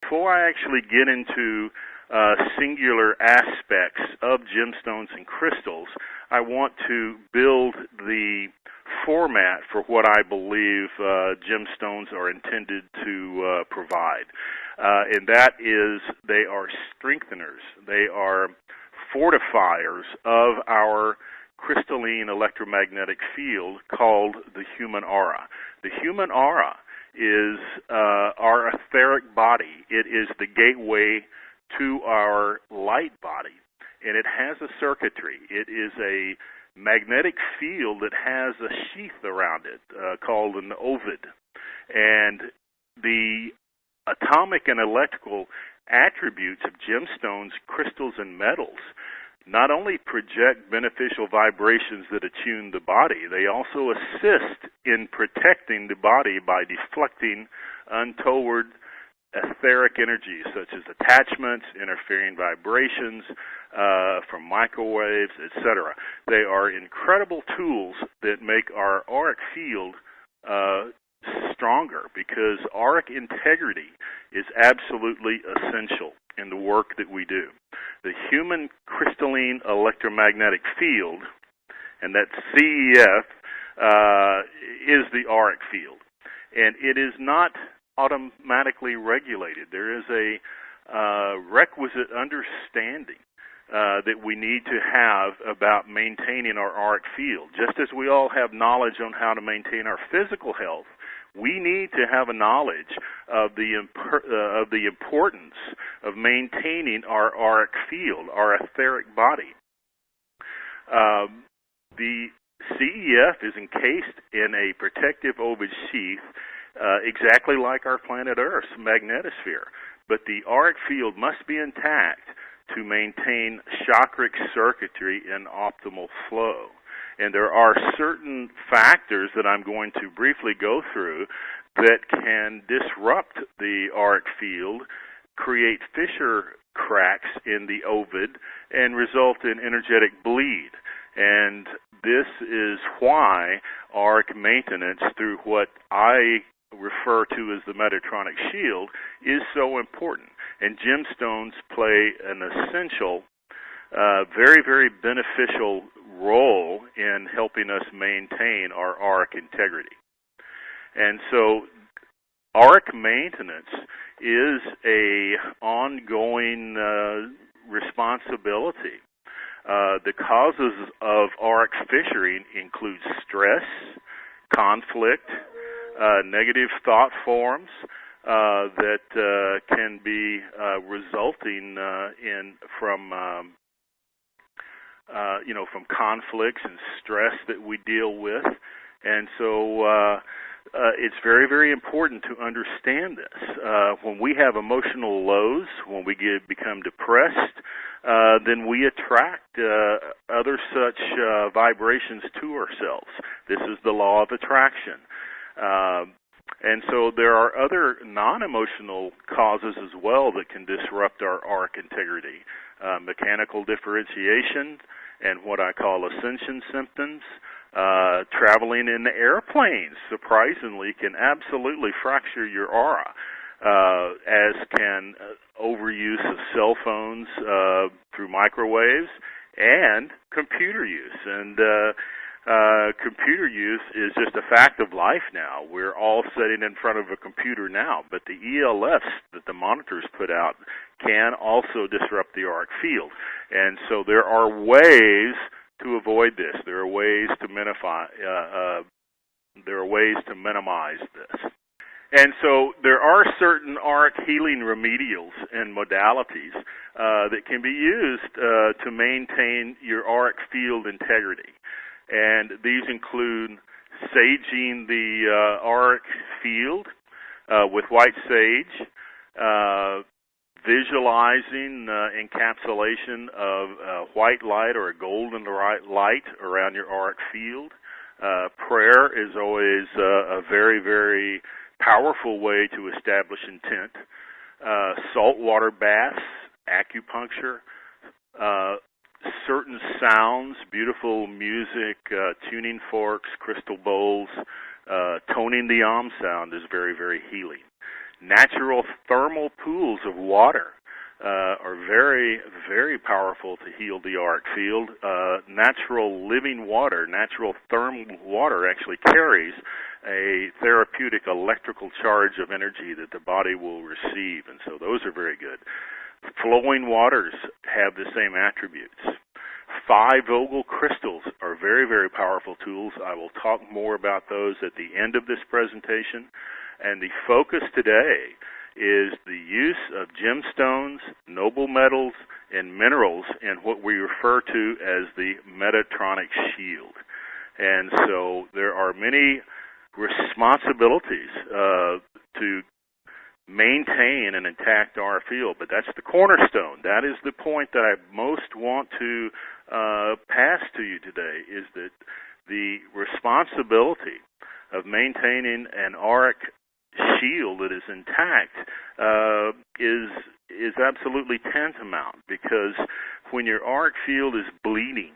Before I actually get into singular aspects of gemstones and crystals, I want to build the format for what I believe gemstones are intended to provide. And that is, they are strengtheners. They are fortifiers of our crystalline electromagnetic field called the human aura. The human aura is our etheric body. It is the gateway to our light body, and it has a circuitry. It is a magnetic field that has a sheath around it called an ovid. And the atomic and electrical attributes of gemstones, crystals, and metals not only project beneficial vibrations that attune the body, they also assist in protecting the body by deflecting untoward etheric energies such as attachments, interfering vibrations from microwaves, etc. They are incredible tools that make our auric field stronger, because auric integrity is absolutely essential in the work that we do. The human crystalline electromagnetic field, and that CEF, is the auric field. And it is not automatically regulated. There is a requisite understanding that we need to have about maintaining our auric field. Just as we all have knowledge on how to maintain our physical health, we need to have a knowledge of the importance of maintaining our auric field, our etheric body. The CEF is encased in a protective ovid sheath, exactly like our planet Earth's magnetosphere. But the auric field must be intact to maintain chakric circuitry in optimal flow. And there are certain factors that I'm going to briefly go through that can disrupt the auric field, create fissure cracks in the ovid, and result in energetic bleed. And this is why auric maintenance through what I refer to as the Metatronic shield is so important. And gemstones play an essential, very, very beneficial role in helping us maintain our auric integrity. And so auric maintenance is a ongoing responsibility. The causes of auric fissuring include stress, conflict, negative thought forms that can be resulting from conflicts and stress that we deal with. And so it's very, very important to understand this. When we have emotional lows, when we become depressed, then we attract other such vibrations to ourselves. This is the law of attraction. And so there are other non-emotional causes as well that can disrupt our auric integrity. Mechanical differentiation and what I call ascension symptoms. Traveling in airplanes, surprisingly, can absolutely fracture your aura, as can overuse of cell phones through microwaves and computer use. And computer use is just a fact of life now. We're all sitting in front of a computer now, but the ELFs that the monitors put out can also disrupt the auric field. And so there are ways to avoid this. There are ways to minimize this. And so there are certain auric healing remedials and modalities that can be used to maintain your auric field integrity. And these include saging the auric field with white sage, visualizing encapsulation of white light or a golden light around your auric field. Prayer is always a very, very powerful way to establish intent. Saltwater baths, acupuncture, certain sounds, beautiful music, tuning forks, crystal bowls, toning the sound is very, very healing. Natural thermal pools of water are very, very powerful to heal the auric field. Natural living water, natural thermal water actually carries a therapeutic electrical charge of energy that the body will receive, and so those are very good. Flowing waters have the same attributes. 5-Vogel crystals are very, very powerful tools. I will talk more about those at the end of this presentation. And the focus today is the use of gemstones, noble metals, and minerals in what we refer to as the Metatronic shield. And so there are many responsibilities to maintain an intact aura field, but that's the cornerstone. That is the point that I most want to pass to you today, is that the responsibility of maintaining an auric shield that is intact is absolutely tantamount, because when your auric field is bleeding,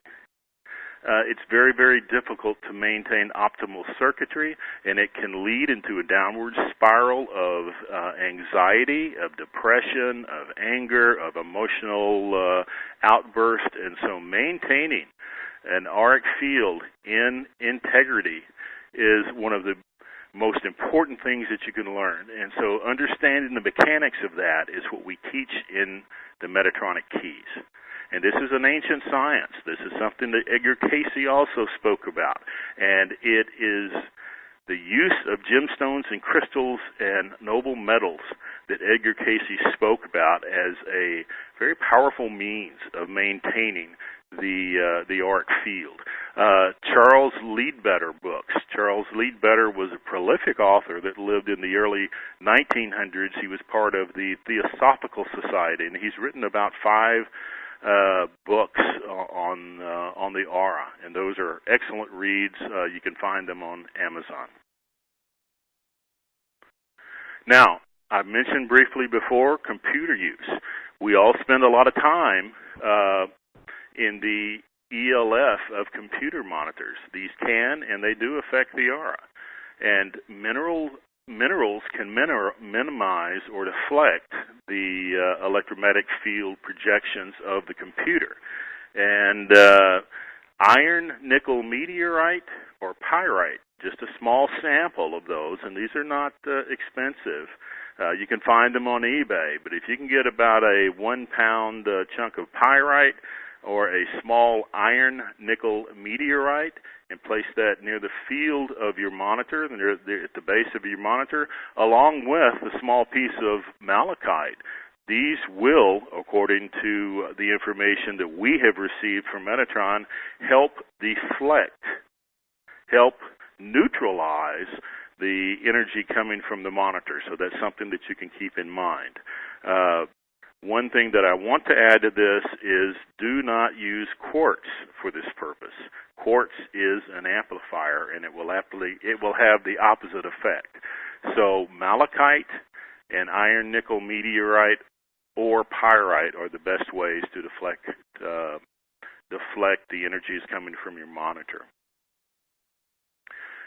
it's very, very difficult to maintain optimal circuitry, and it can lead into a downward spiral of anxiety, of depression, of anger, of emotional outburst. And so maintaining an auric field in integrity is one of the most important things that you can learn. And so understanding the mechanics of that is what we teach in the Metatronic keys. And this is an ancient science. This is something that Edgar Cayce also spoke about. And it is the use of gemstones and crystals and noble metals that Edgar Cayce spoke about as a very powerful means of maintaining the auric field. Charles Leadbetter books. Charles Leadbetter was a prolific author that lived in the early 1900s. He was part of the Theosophical Society, and he's written about 5 books on the aura, and those are excellent reads. You can find them on Amazon. Now, I mentioned briefly before computer use. We all spend a lot of time in the ELF of computer monitors. These can and they do affect the aura, and minerals can minimize or deflect the electromagnetic field projections of the computer. And iron, nickel meteorite, or pyrite, just a small sample of those, and these are not expensive. You can find them on eBay, but if you can get about a 1-pound chunk of pyrite or a small iron nickel meteorite and place that near the field of your monitor, at the base of your monitor, along with a small piece of malachite, these will, according to the information that we have received from Metatron, help deflect, help neutralize the energy coming from the monitor. So that's something that you can keep in mind. One thing that I want to add to this is do not use quartz for this purpose. Quartz is an amplifier, and it will have the opposite effect. So malachite and iron nickel meteorite or pyrite are the best ways to deflect the energies coming from your monitor.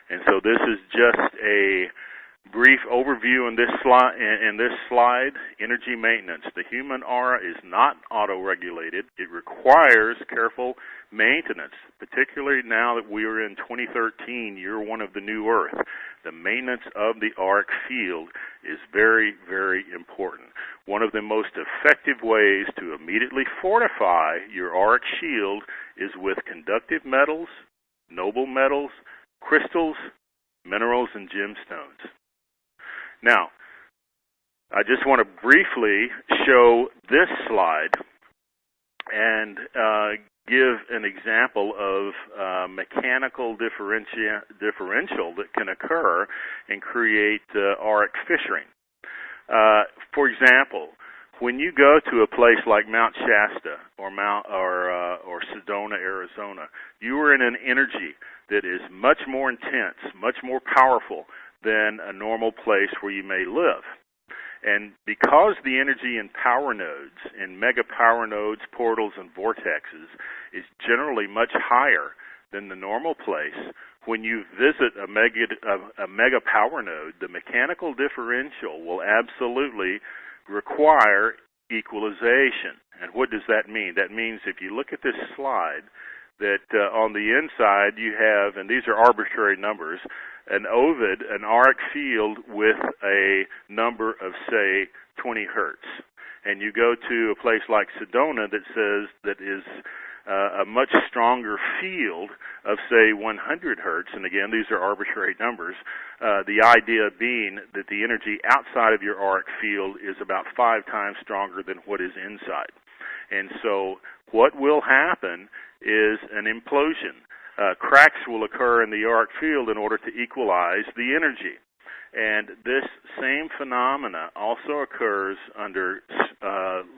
And so this is just a brief overview in this slide. Energy maintenance. The human aura is not auto-regulated. It requires careful maintenance, particularly now that we are in 2013, year 1 of the new Earth. The maintenance of the auric field is very, very important. One of the most effective ways to immediately fortify your auric shield is with conductive metals, noble metals, crystals, minerals, and gemstones. Now, I just want to briefly show this slide and give an example of mechanical differential that can occur and create auric fissuring. For example, when you go to a place like Mount Shasta or Sedona, Arizona, you are in an energy that is much more intense, much more powerful than a normal place where you may live. And because the energy in power nodes, in mega power nodes, portals, and vortexes is generally much higher than the normal place, when you visit a mega power node, the mechanical differential will absolutely require equalization. And what does that mean? That means if you look at this slide, that on the inside you have, and these are arbitrary numbers, an ovid, an arc field with a number of, say, 20 hertz. And you go to a place like Sedona that says that is a much stronger field of, say, 100 hertz. And again, these are arbitrary numbers. The idea being that the energy outside of your arc field is about 5 times stronger than what is inside. And so what will happen is an implosion. Cracks will occur in the arc field in order to equalize the energy. And this same phenomena also occurs under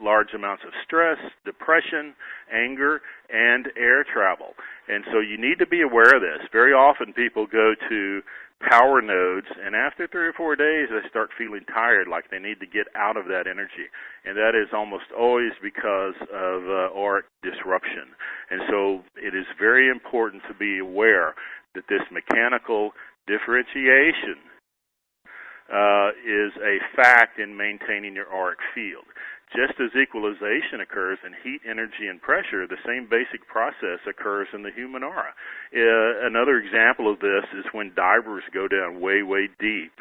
large amounts of stress, depression, anger, and air travel. And so you need to be aware of this. Very often people go to power nodes, and after 3 or 4 days they start feeling tired, like they need to get out of that energy. And that is almost always because of auric disruption. And so it is very important to be aware that this mechanical differentiation is a fact in maintaining your auric field. Just as equalization occurs in heat, energy, and pressure, the same basic process occurs in the human aura. Another example of this is when divers go down way, way deep,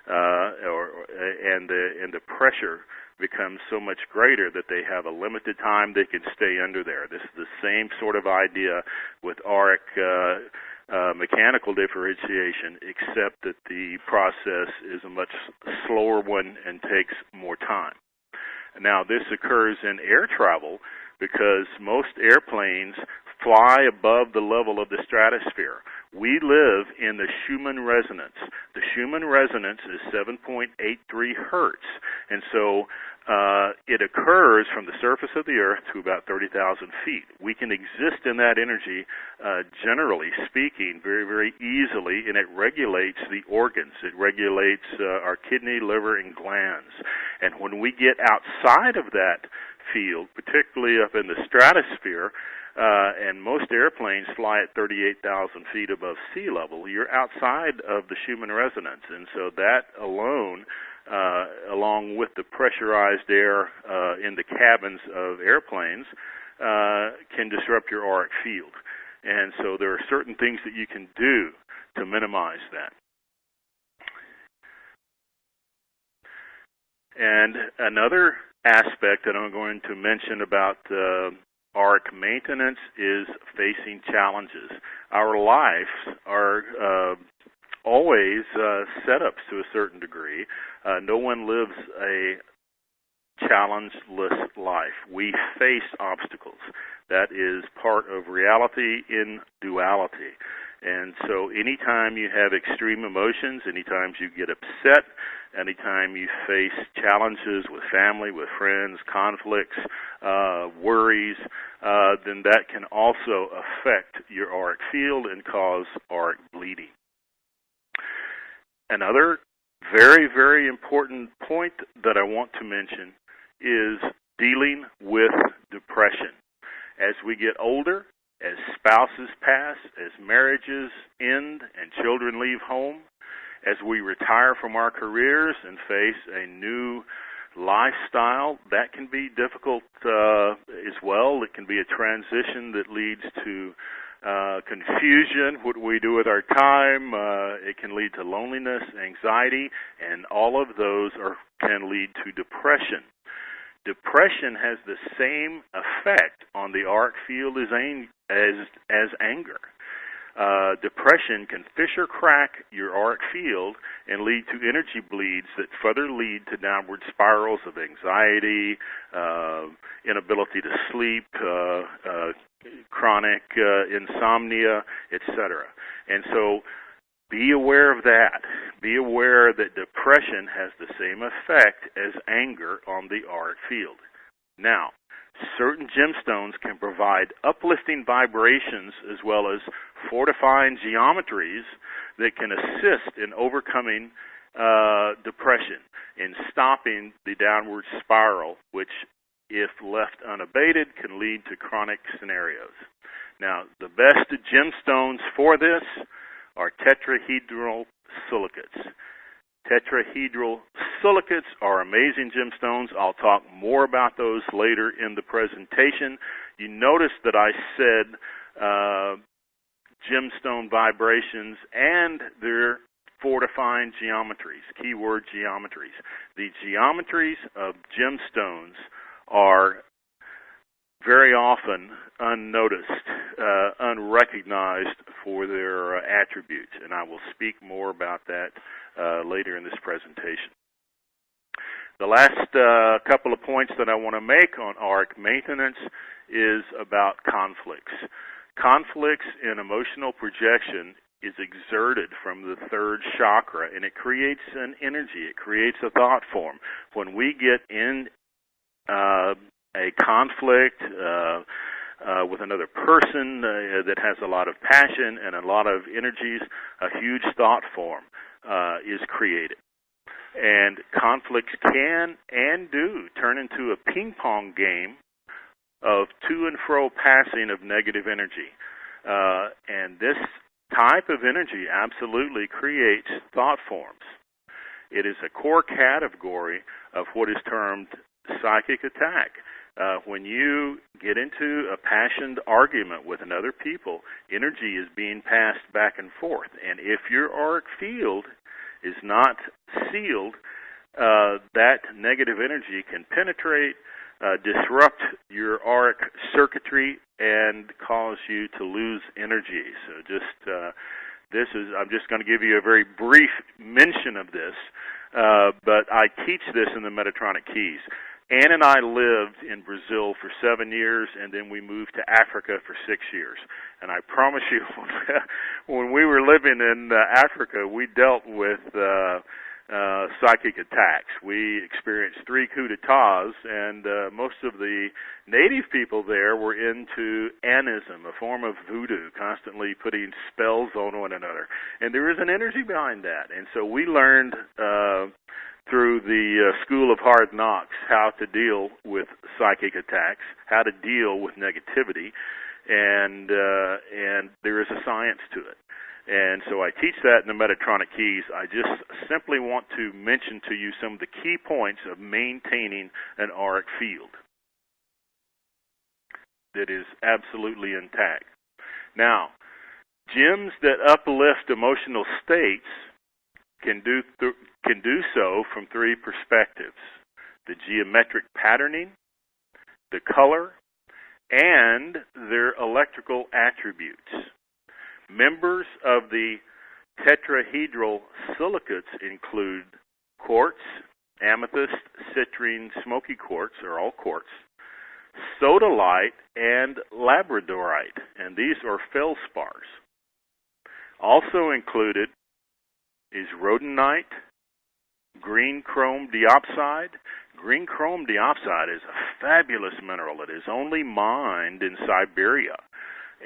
and the pressure becomes so much greater that they have a limited time they can stay under there. This is the same sort of idea with auric mechanical differentiation, except that the process is a much slower one and takes more time. Now, this occurs in air travel because most airplanes fly above the level of the stratosphere. We live in the Schumann resonance. The Schumann resonance is 7.83 hertz, and so it occurs from the surface of the Earth to about 30,000 feet. We can exist in that energy, generally speaking, very, very easily, and it regulates the organs. It regulates our kidney, liver, and glands. And when we get outside of that field, particularly up in the stratosphere, and most airplanes fly at 38,000 feet above sea level, you're outside of the Schumann resonance. And so that alone, along with the pressurized air in the cabins of airplanes, can disrupt your auric field. And so there are certain things that you can do to minimize that. And another aspect that I'm going to mention about auric maintenance is facing challenges. Our lives are always setups to a certain degree. No one lives a challengeless life. We face obstacles. That is part of reality in duality. And so anytime you have extreme emotions, anytime you get upset, anytime you face challenges with family, with friends, conflicts, worries, then that can also affect your auric field and cause auric bleeding. Another very, very important point that I want to mention is dealing with depression. As we get older, as spouses pass, as marriages end and children leave home, as we retire from our careers and face a new lifestyle, that can be difficult as well. It can be a transition that leads to confusion. What do we do with our time? It can lead to loneliness, anxiety, and all of those can lead to depression. Depression has the same effect on the auric field as anger. Depression can fissure crack your auric field and lead to energy bleeds that further lead to downward spirals of anxiety, inability to sleep, chronic insomnia, etc. And so be aware of that. Be aware that depression has the same effect as anger on the auric field. Now, certain gemstones can provide uplifting vibrations as well as fortifying geometries that can assist in overcoming depression, in stopping the downward spiral, which, if left unabated, can lead to chronic scenarios. Now, the best gemstones for this are tetrahedral silicates. Tetrahedral silicates are amazing gemstones. I'll talk more about those later in the presentation. You notice that I said gemstone vibrations and their fortifying geometries, keyword geometries. The geometries of gemstones are very often unnoticed, unrecognized for their attributes, and I will speak more about that later in this presentation. The last couple of points that I want to make on arc maintenance is about conflicts. Conflicts in emotional projection is exerted from the third chakra, and it creates an energy. It creates a thought form. When we get in a conflict with another person that has a lot of passion and a lot of energies, a huge thought form is created. And conflicts can and do turn into a ping pong game of to and fro passing of negative energy. And this type of energy absolutely creates thought forms. It is a core category of what is termed psychic attack. When you get into a passionate argument with another people, energy is being passed back and forth. And if your auric field is not sealed, that negative energy can penetrate, disrupt your auric circuitry, and cause you to lose energy. So I'm just going to give you a very brief mention of this, but I teach this in the Metatronic Keys. Ann and I lived in Brazil for 7 years, and then we moved to Africa for 6 years. And I promise you, when we were living in Africa, we dealt with psychic attacks. We experienced 3 coups d'etats, and most of the native people there were into anism, a form of voodoo, constantly putting spells on one another. And there is an energy behind that. And so we learned through the School of Hard Knocks how to deal with psychic attacks, how to deal with negativity, and there is a science to it. And so I teach that in the Metatronic Keys. I just simply want to mention to you some of the key points of maintaining an auric field that is absolutely intact. Now, gems that uplift emotional states can do so from 3 perspectives: the geometric patterning, the color, and their electrical attributes. Members of the tetrahedral silicates include quartz, amethyst, citrine, smoky quartz, or all quartz, sodalite, and labradorite, and these are feldspars. Also included is rhodonite, green chrome diopside. Green chrome diopside is a fabulous mineral. It is only mined in Siberia,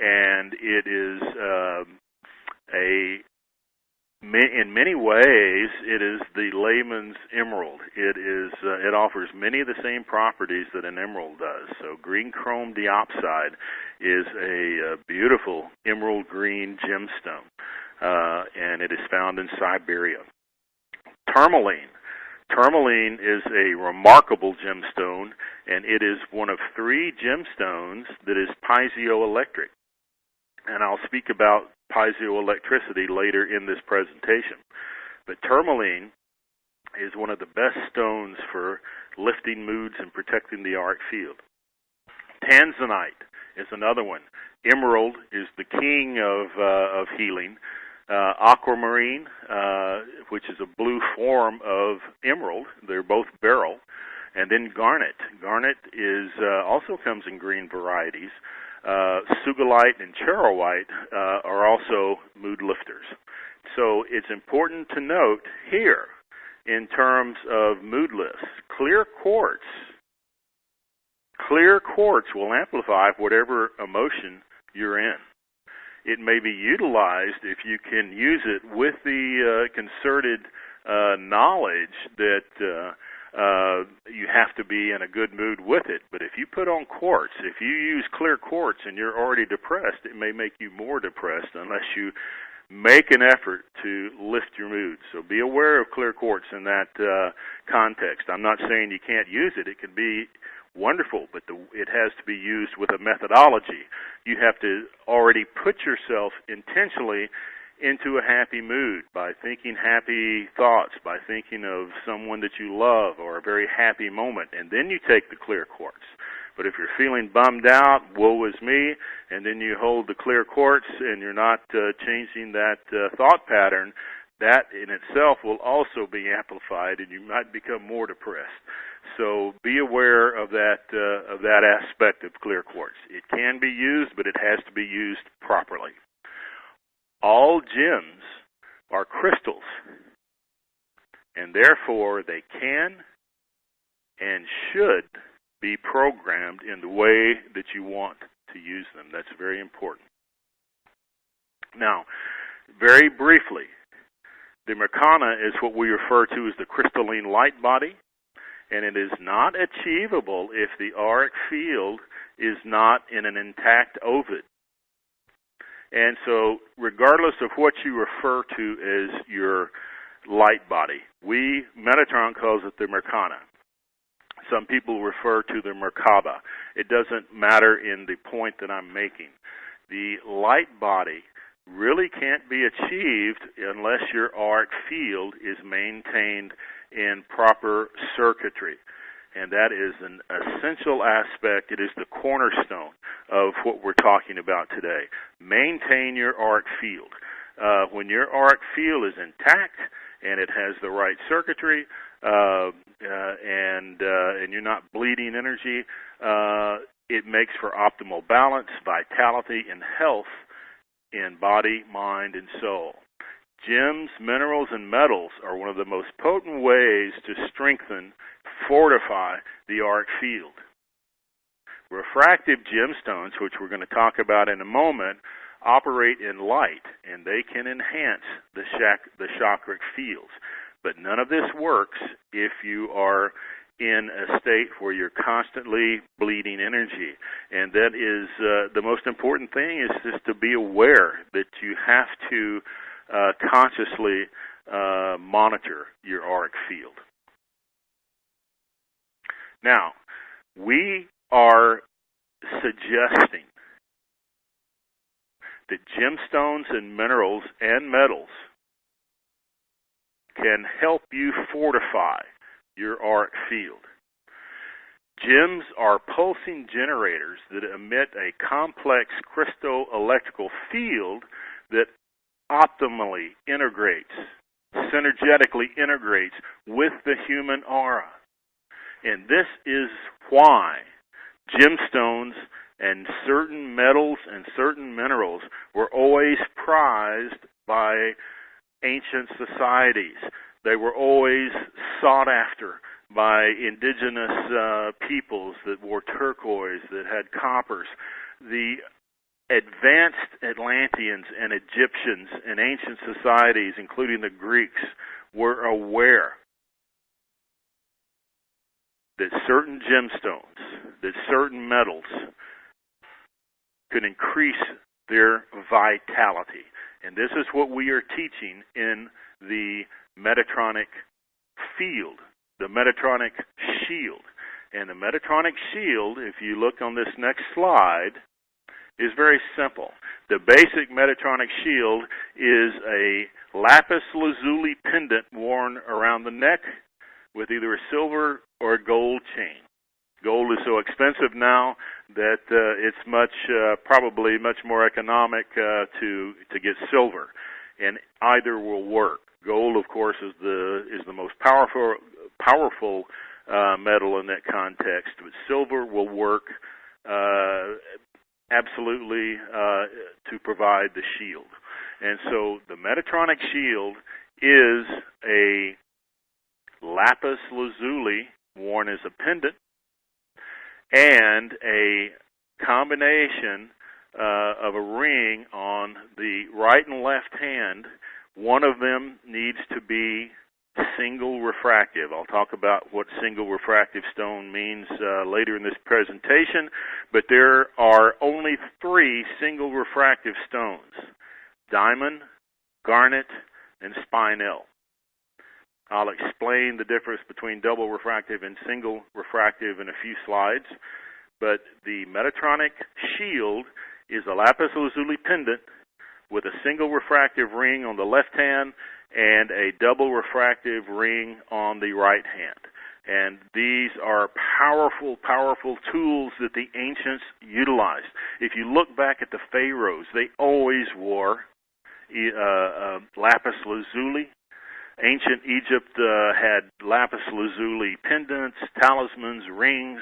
and it is in many ways, it is the layman's emerald. It offers many of the same properties that an emerald does. So green chrome diopside is a beautiful emerald green gemstone, and it is found in Siberia. Tourmaline. Tourmaline is a remarkable gemstone, and it is one of 3 gemstones that is piezoelectric. And I'll speak about piezoelectricity later in this presentation. But tourmaline is one of the best stones for lifting moods and protecting the auric field. Tanzanite is another one. Emerald is the king of healing. Aquamarine, which is a blue form of emerald. They're both beryl. And then garnet. Garnet is also comes in green varieties. Sugilite and charoite are also mood lifters. So it's important to note here, in terms of mood lifts, clear quartz will amplify whatever emotion you're in. It may be utilized if you can use it with the concerted knowledge that you have to be in a good mood with it. But if you put on quartz, if you use clear quartz and you're already depressed, it may make you more depressed unless you make an effort to lift your mood. So be aware of clear quartz in that context. I'm not saying you can't use it. It can be wonderful, but it has to be used with a methodology. You have to already put yourself intentionally into a happy mood by thinking happy thoughts, by thinking of someone that you love or a very happy moment, and then you take the clear quartz. But if you're feeling bummed out, woe is me, and then you hold the clear quartz and you're not changing that thought pattern, that in itself will also be amplified, and you might become more depressed. So be aware of that aspect of clear quartz. It can be used, but it has to be used properly. All gems are crystals, and therefore they can and should be programmed in the way that you want to use them. That's very important. Now, very briefly, the Mercana is what we refer to as the crystalline light body, and it is not achievable if the auric field is not in an intact ovid. And so, regardless of what you refer to as your light body, Metatron calls it the Mercana. Some people refer to the Merkaba. It doesn't matter in the point that I'm making. The light body really can't be achieved unless your auric field is maintained in proper circuitry. And that is an essential aspect. It is the cornerstone of what we're talking about today. Maintain your auric field. When your auric field is intact and it has the right circuitry, and you're not bleeding energy, it makes for optimal balance, vitality, and health in body, mind, and soul. Gems, minerals, and metals are one of the most potent ways to strengthen, fortify the auric field. Refractive gemstones, which we're going to talk about in a moment, operate in light, and they can enhance the chakric fields. But none of this works if you are in a state where you're constantly bleeding energy. And that is the most important thing, is just to be aware that you have to consciously monitor your auric field. Now, we are suggesting that gemstones and minerals and metals can help you fortify your auric field. Gems are pulsing generators that emit a complex crystal electrical field that optimally integrates, synergetically integrates with the human aura. And this is why gemstones and certain metals and certain minerals were always prized by ancient societies. They were always sought after by indigenous peoples that wore turquoise, that had coppers. The advanced Atlanteans and Egyptians and ancient societies, including the Greeks, were aware that certain gemstones, that certain metals could increase their vitality. And this is what we are teaching in the Metatronic field, the Metatronic shield. And the Metatronic shield, if you look on this next slide, is very simple. The basic Metatronic shield is a lapis lazuli pendant worn around the neck with either a silver or a gold chain. Gold is so expensive now that it's probably much more economic to get silver, and either will work. Gold, of course, is the most powerful metal in that context, but silver will work absolutely to provide the shield. And so the Metatronic shield is a lapis lazuli worn as a pendant, and a combination of a ring on the right and left hand. One of them needs to be single refractive. I'll talk about what single refractive stone means later in this presentation, but there are only 3 single refractive stones: diamond, garnet, and spinel. I'll explain the difference between double refractive and single refractive in a few slides, but the Metatronic shield is a lapis lazuli pendant with a single refractive ring on the left hand and a double refractive ring on the right hand. And these are powerful, powerful tools that the ancients utilized. If you look back at the pharaohs, they always wore lapis lazuli. Ancient Egypt had lapis lazuli pendants, talismans, rings.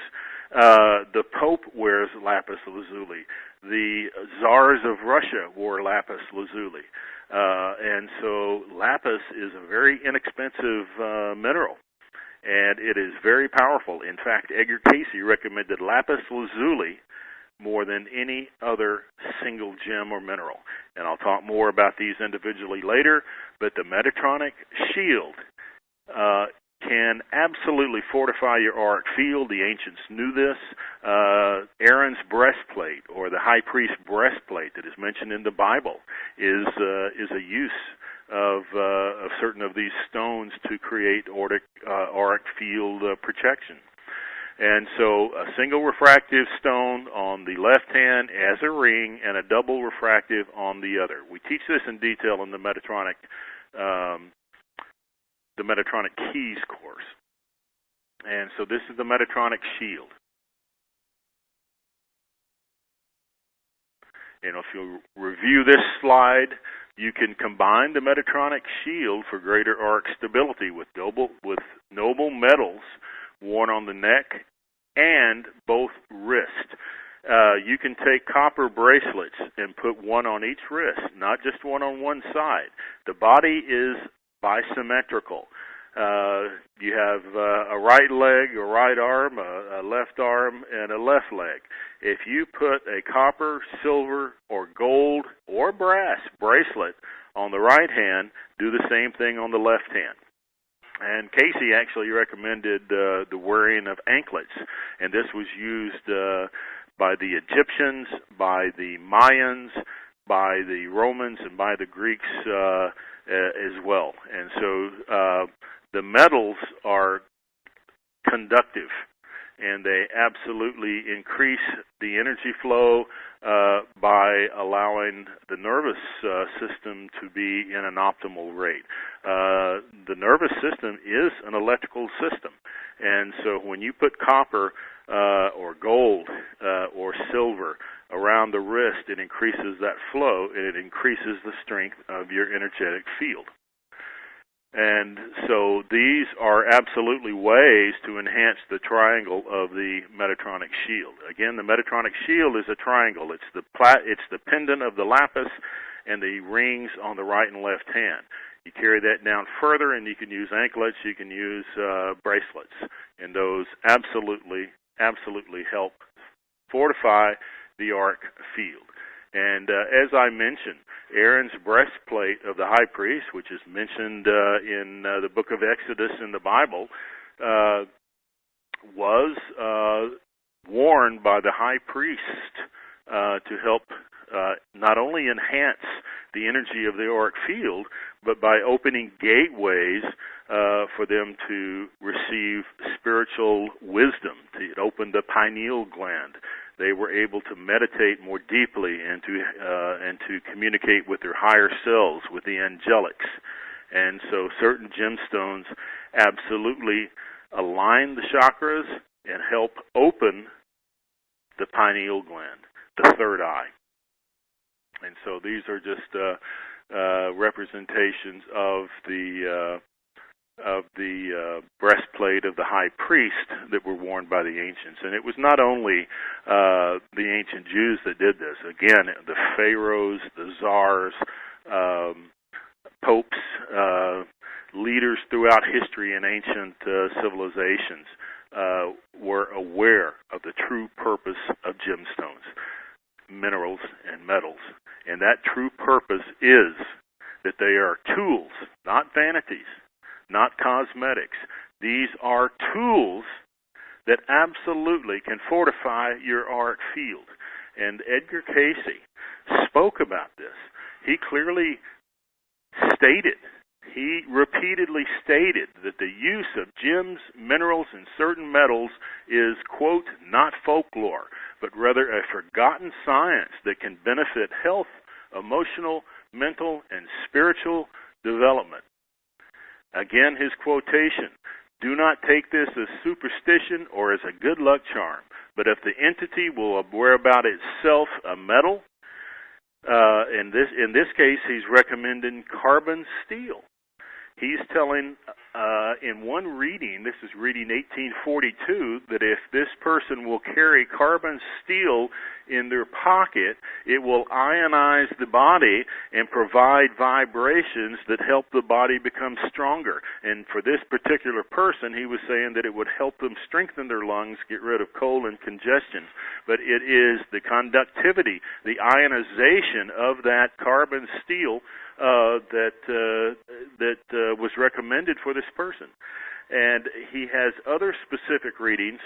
The Pope wears lapis lazuli. The czars of Russia wore lapis lazuli. And so lapis is a very inexpensive mineral, and it is very powerful. In fact, Edgar Cayce recommended lapis lazuli more than any other single gem or mineral. And I'll talk more about these individually later, but the Metatronic shield can absolutely fortify your auric field. The ancients knew this. Aaron's breastplate, or the high priest breastplate that is mentioned in the Bible, is a use of certain of these stones to create auric field protection. And so a single refractive stone on the left hand as a ring and a double refractive on the other. We teach this in detail in the Metatronic Keys course. And so this is the Metatronic shield. And if you review this slide, you can combine the Metatronic shield for greater auric stability with noble metals worn on the neck and both wrists. You can take copper bracelets and put one on each wrist, not just one on one side. The body is bisymmetrical. You have a right leg, a right arm, a left arm, and a left leg. If you put a copper, silver, or gold, or brass bracelet on the right hand, do the same thing on the left hand. And Cayce actually recommended the wearing of anklets, and this was used by the Egyptians, by the Mayans, by the Romans, and by the Greeks as well. And so the metals are conductive, and they absolutely increase the energy flow by allowing the nervous system to be in an optimal rate. The nervous system is an electrical system, and so when you put copper or gold or silver around the wrist, it increases that flow, and it increases the strength of your energetic field. And so these are absolutely ways to enhance the triangle of the Metatronic shield. Again, the Metatronic shield is a triangle. It's the pendant of the lapis and the rings on the right and left hand. You carry that down further, and you can use anklets, you can use bracelets, and those absolutely help fortify the auric field. And as I mentioned, Aaron's breastplate of the high priest, which is mentioned in the book of Exodus in the Bible, was worn by the high priest to help not only enhance the energy of the auric field, but by opening gateways for them to receive spiritual wisdom. It opened the pineal gland. They were able to meditate more deeply and to communicate with their higher selves, with the angelics. And so certain gemstones absolutely align the chakras and help open the pineal gland, the third eye. And so these are just representations of the breastplate of the high priest that were worn by the ancients. And it was not only the ancient Jews that did this. Again, the pharaohs, the czars, popes, leaders throughout history and ancient civilizations were aware of the true purpose of gemstones, minerals, and metals. And that true purpose is that they are tools, not vanities, not cosmetics. These are tools that absolutely can fortify your auric field. And Edgar Cayce spoke about this. He clearly he repeatedly stated that the use of gems, minerals, and certain metals is, quote, not folklore, but rather a forgotten science that can benefit health, emotional, mental, and spiritual development. Again, his quotation, do not take this as superstition or as a good luck charm, but if the entity will wear about itself a metal, in this case, he's recommending carbon steel. He's telling, in one reading, this is reading 1842, that if this person will carry carbon steel in their pocket, it will ionize the body and provide vibrations that help the body become stronger. And for this particular person, he was saying that it would help them strengthen their lungs, get rid of cold and congestion. But it is the conductivity, the ionization of that carbon steel that was recommended for this person. And he has other specific readings.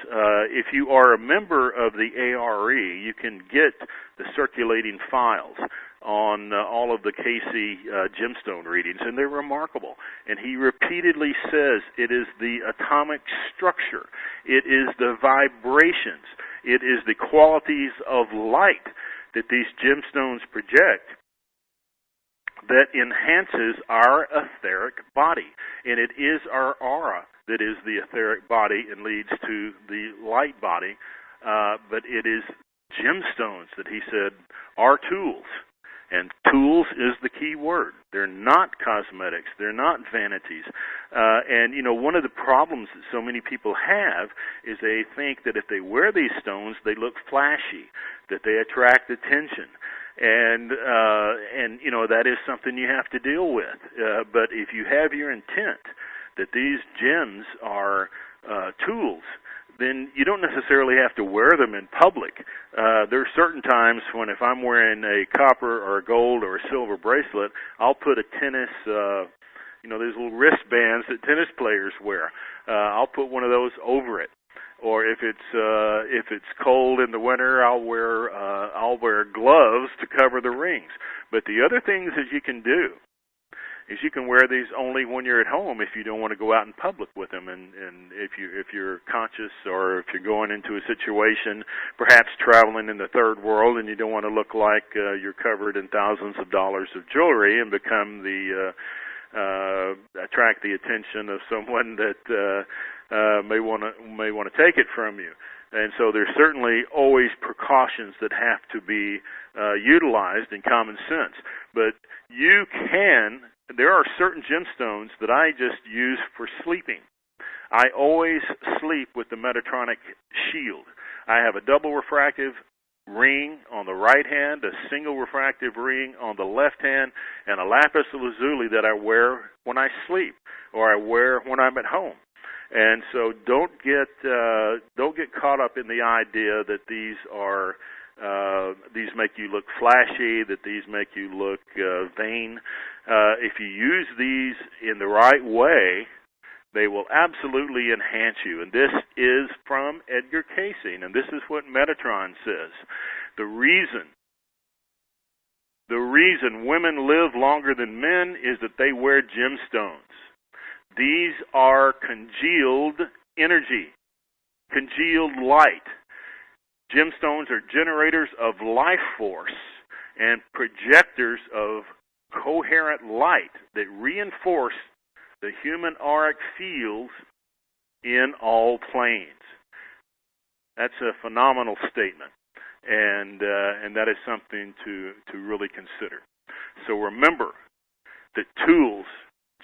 If you are a member of the ARE, you can get the circulating files on all of the Cayce gemstone readings, and they're remarkable. And he repeatedly says it is the atomic structure, it is the vibrations, it is the qualities of light that these gemstones project that enhances our etheric body. And it is our aura that is the etheric body and leads to the light body. But it is gemstones that he said are tools. And tools is the key word. They're not cosmetics. They're not vanities. And, you know, one of the problems that so many people have is they think that if they wear these stones, they look flashy, that they attract attention. And you know, that is something you have to deal with. But if you have your intent that these gems are tools, then you don't necessarily have to wear them in public. There are certain times when if I'm wearing a copper or a gold or a silver bracelet, I'll put a tennis, you know, those little wristbands that tennis players wear. I'll put one of those over it. Or if it's cold in the winter, I'll wear gloves to cover the rings. But the other things that you can do is you can wear these only when you're at home if you don't want to go out in public with them, and if you're conscious or if you're going into a situation, perhaps traveling in the third world, and you don't want to look like you're covered in thousands of dollars of jewelry and become the attract the attention of someone that may want to take it from you. And so there's certainly always precautions that have to be utilized in common sense. But there are certain gemstones that I just use for sleeping. I always sleep with the Metatronic shield. I have a double refractive ring on the right hand, a single refractive ring on the left hand, and a lapis lazuli that I wear when I sleep or I wear when I'm at home. And so don't get caught up in the idea that these make you look flashy, that these make you look vain. If you use these in the right way, they will absolutely enhance you. And this is from Edgar Cayce, and this is what Metatron says. The reason women live longer than men is that they wear gemstones. These are congealed energy, congealed light. Gemstones are generators of life force and projectors of coherent light that reinforce the human auric fields in all planes. That's a phenomenal statement, and that is something to really consider. So remember that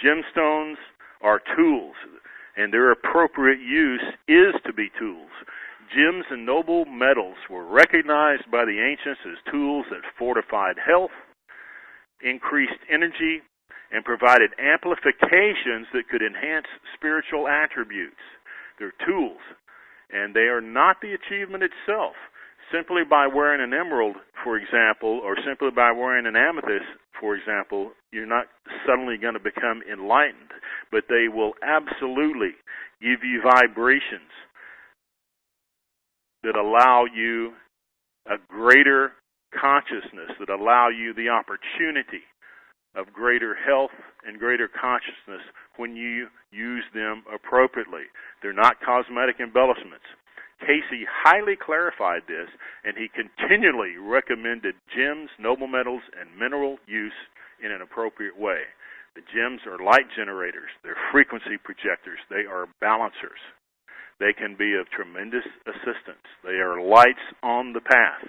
gemstones are tools, and their appropriate use is to be tools. Gems and noble metals were recognized by the ancients as tools that fortified health, increased energy, and provided amplifications that could enhance spiritual attributes. They're tools, and they are not the achievement itself. Simply by wearing an emerald, for example, or simply by wearing an amethyst, for example, you're not suddenly going to become enlightened, but they will absolutely give you vibrations that allow you a greater consciousness, that allow you the opportunity of greater health and greater consciousness when you use them appropriately. They're not cosmetic embellishments. Cayce highly clarified this, and he continually recommended gems, noble metals, and mineral use in an appropriate way. The gems are light generators. They're frequency projectors. They are balancers. They can be of tremendous assistance. They are lights on the path,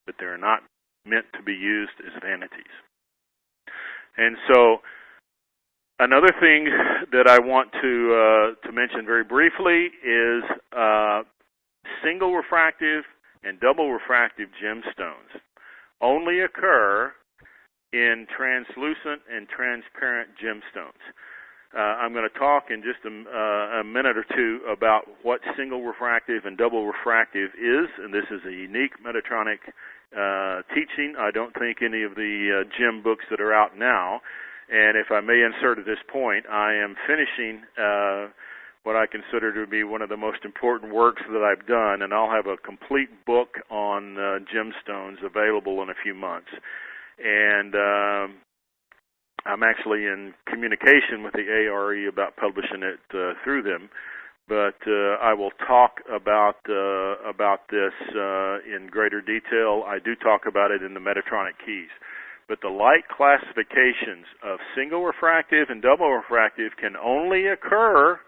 but they're not meant to be used as vanities. And so another thing that I want to mention very briefly is single refractive and double refractive gemstones only occur in translucent and transparent gemstones. I'm going to talk in just a minute or two about what single refractive and double refractive is, and this is a unique Metatronic teaching. I don't think any of the gem books that are out now, and if I may insert at this point, I am finishing what I consider to be one of the most important works that I've done, and I'll have a complete book on gemstones available in a few months. And I'm actually in communication with the ARE about publishing it through them, but I will talk about this in greater detail. I do talk about it in the Metatronic keys. But the light classifications of single refractive and double refractive can only occur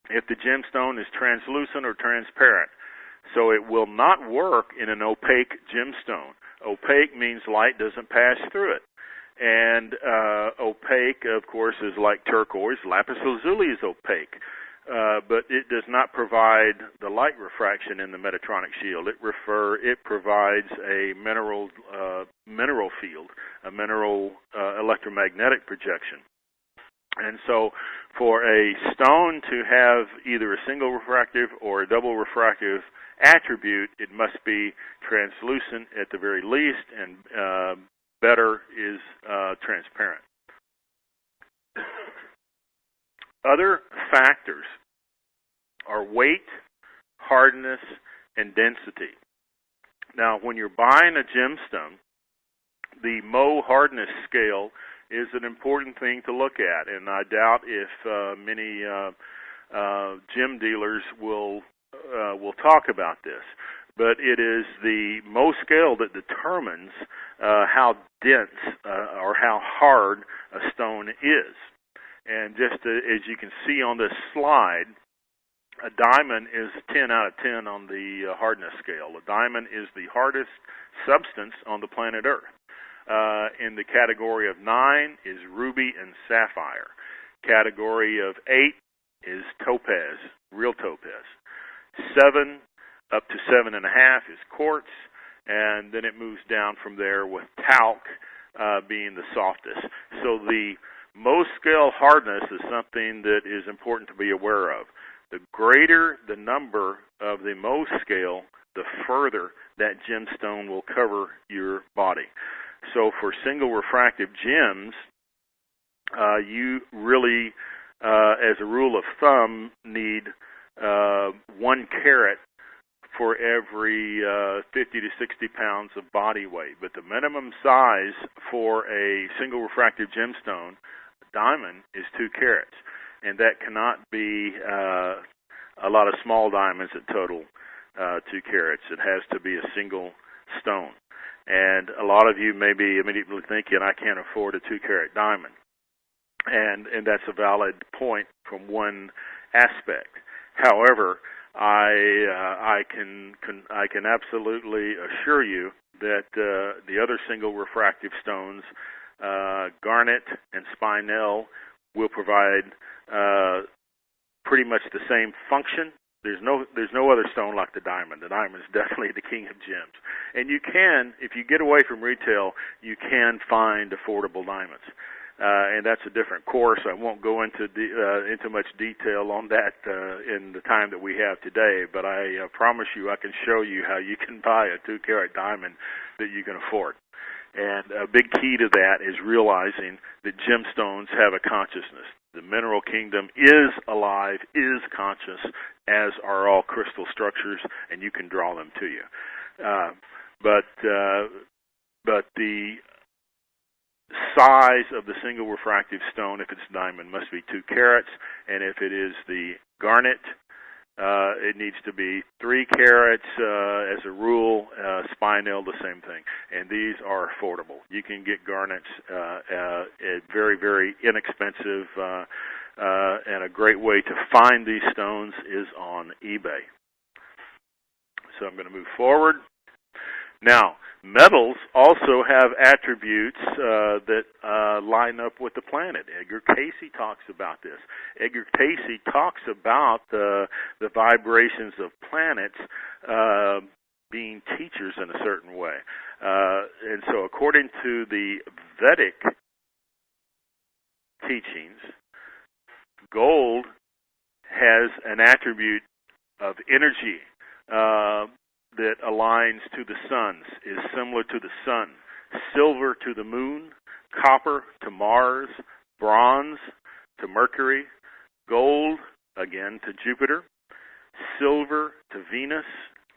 if the gemstone is translucent or transparent. So it will not work in an opaque gemstone. Opaque means light doesn't pass through it. And opaque, of course, is like turquoise. Lapis lazuli is opaque, but it does not provide the light refraction in the Metatronic shield. It provides a mineral field, a mineral electromagnetic projection. And so for a stone to have either a single refractive or a double refractive attribute, it must be translucent at the very least, and better is transparent. Other factors are weight, hardness, and density. Now, when you're buying a gemstone, the Mohs hardness scale is an important thing to look at, and I doubt if many gem dealers will talk about this. But it is the Mohs scale that determines how dense or how hard a stone is. And just as you can see on this slide, a diamond is 10 out of 10 on the hardness scale. A diamond is the hardest substance on the planet Earth. In the category of 9 is ruby and sapphire. Category of 8 is topaz, real topaz. 7 up to 7.5 is quartz, and then it moves down from there with talc being the softest. So the Mohs scale hardness is something that is important to be aware of. The greater the number of the Mohs scale, the further that gemstone will cover your body. So for single refractive gems, you really, as a rule of thumb, need 1 carat for every 50 to 60 pounds of body weight. But the minimum size for a single refractive gemstone, diamond, is 2 carats. And that cannot be a lot of small diamonds that total 2 carats. It has to be a single stone. And a lot of you may be immediately thinking, I can't afford a 2-carat diamond. And that's a valid point from one aspect. However, I can absolutely assure you that the other single refractive stones, garnet and spinel, will provide pretty much the same function. There's no other stone like the diamond. The diamond is definitely the king of gems. And you can, if you get away from retail, you can find affordable diamonds. And that's a different course. I won't go into much detail on that in the time that we have today, but I promise you I can show you how you can buy a 2-carat diamond that you can afford. And a big key to that is realizing that gemstones have a consciousness. The mineral kingdom is alive, is conscious, as are all crystal structures, and you can draw them to you. But the size of the single refractive stone, if it's diamond, must be 2 carats, and if it is the garnet, it needs to be 3 carats as a rule. Spinel, the same thing. And these are affordable. You can get garnets at very, very inexpensive, and a great way to find these stones is on eBay. So I'm going to move forward. Now, metals also have attributes that line up with the planet. Edgar Cayce talks about this. Edgar Cayce talks about the vibrations of planets being teachers in a certain way. And so according to the Vedic teachings, gold has an attribute of energy that aligns to the suns, is similar to the sun. Silver to the moon, copper to Mars, bronze to Mercury, gold, again, to Jupiter, silver to Venus,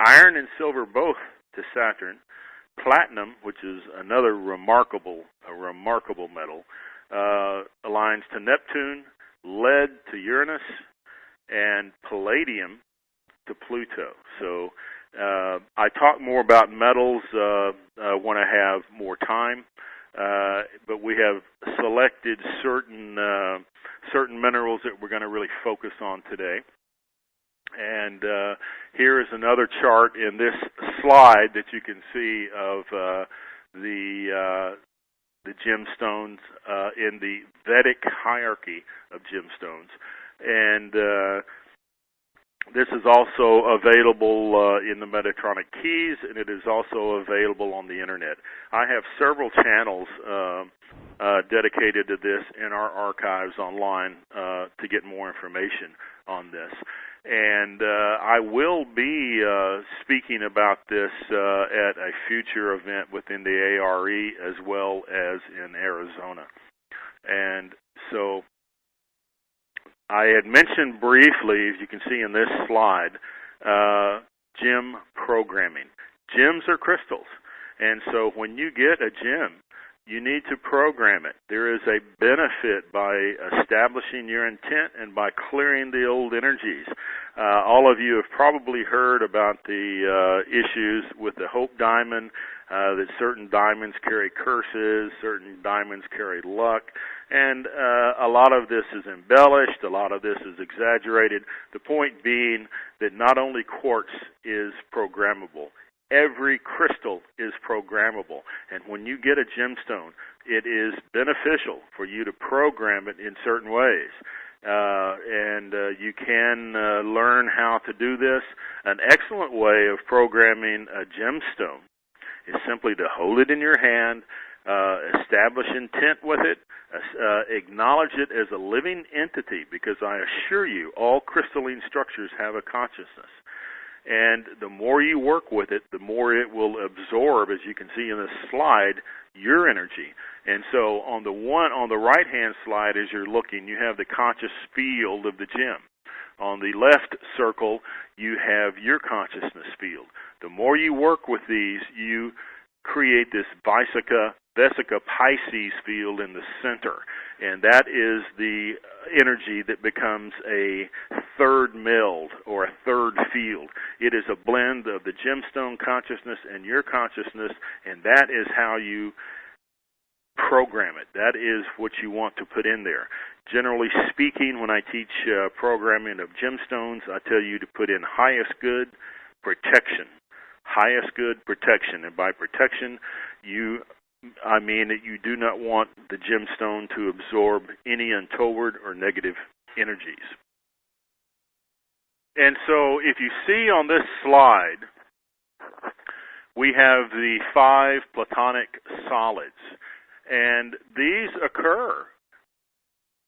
iron and silver both to Saturn, platinum, which is another remarkable metal, aligns to Neptune, lead to Uranus, and palladium to Pluto. So I talk more about metals when I have more time, but we have selected certain minerals that we're going to really focus on today. And here is another chart in this slide that you can see of the gemstones in the Vedic hierarchy of gemstones. And this is also available in the Medtronic keys, and it is also available on the Internet. I have several channels dedicated to this in our archives online to get more information on this. And I will be speaking about this at a future event within the ARE as well as in Arizona. And so I had mentioned briefly, as you can see in this slide, gem programming. Gems are crystals. And so when you get a gem, you need to program it. There is a benefit by establishing your intent and by clearing the old energies. All of you have probably heard about the issues with the Hope Diamond, that certain diamonds carry curses, certain diamonds carry luck, and a lot of this is embellished, a lot of this is exaggerated. The point being that not only quartz is programmable, every crystal is programmable. And when you get a gemstone, it is beneficial for you to program it in certain ways. And you can learn how to do this. An excellent way of programming a gemstone is simply to hold it in your hand, establish intent with it, acknowledge it as a living entity, because I assure you all crystalline structures have a consciousness. And the more you work with it, the more it will absorb, as you can see in this slide, your energy. And so on the right-hand slide, as you're looking, you have the conscious field of the gem. On the left circle, you have your consciousness field. The more you work with these, you create this Vesica Pisces field in the center. And that is the energy that becomes a third meld or a third field. It is a blend of the gemstone consciousness and your consciousness, and that is how you program it. That is what you want to put in there. Generally speaking, when I teach programming of gemstones, I tell you to put in highest good protection. Highest good protection. And by protection, I mean that you do not want the gemstone to absorb any untoward or negative energies. And so if you see on this slide, we have the 5 platonic solids. And these occur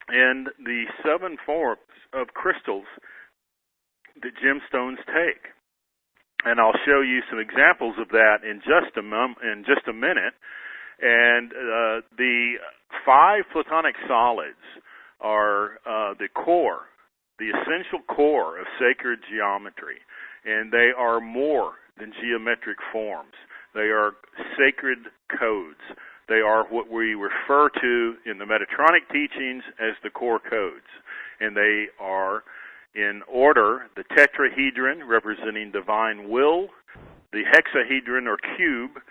in the 7 forms of crystals that gemstones take. And I'll show you some examples of that in just a minute. And the 5 platonic solids are the core, the essential core of sacred geometry. And they are more than geometric forms. They are sacred codes. They are what we refer to in the Metatronic teachings as the core codes. And they are in order: the tetrahedron, representing divine will; the hexahedron or cube,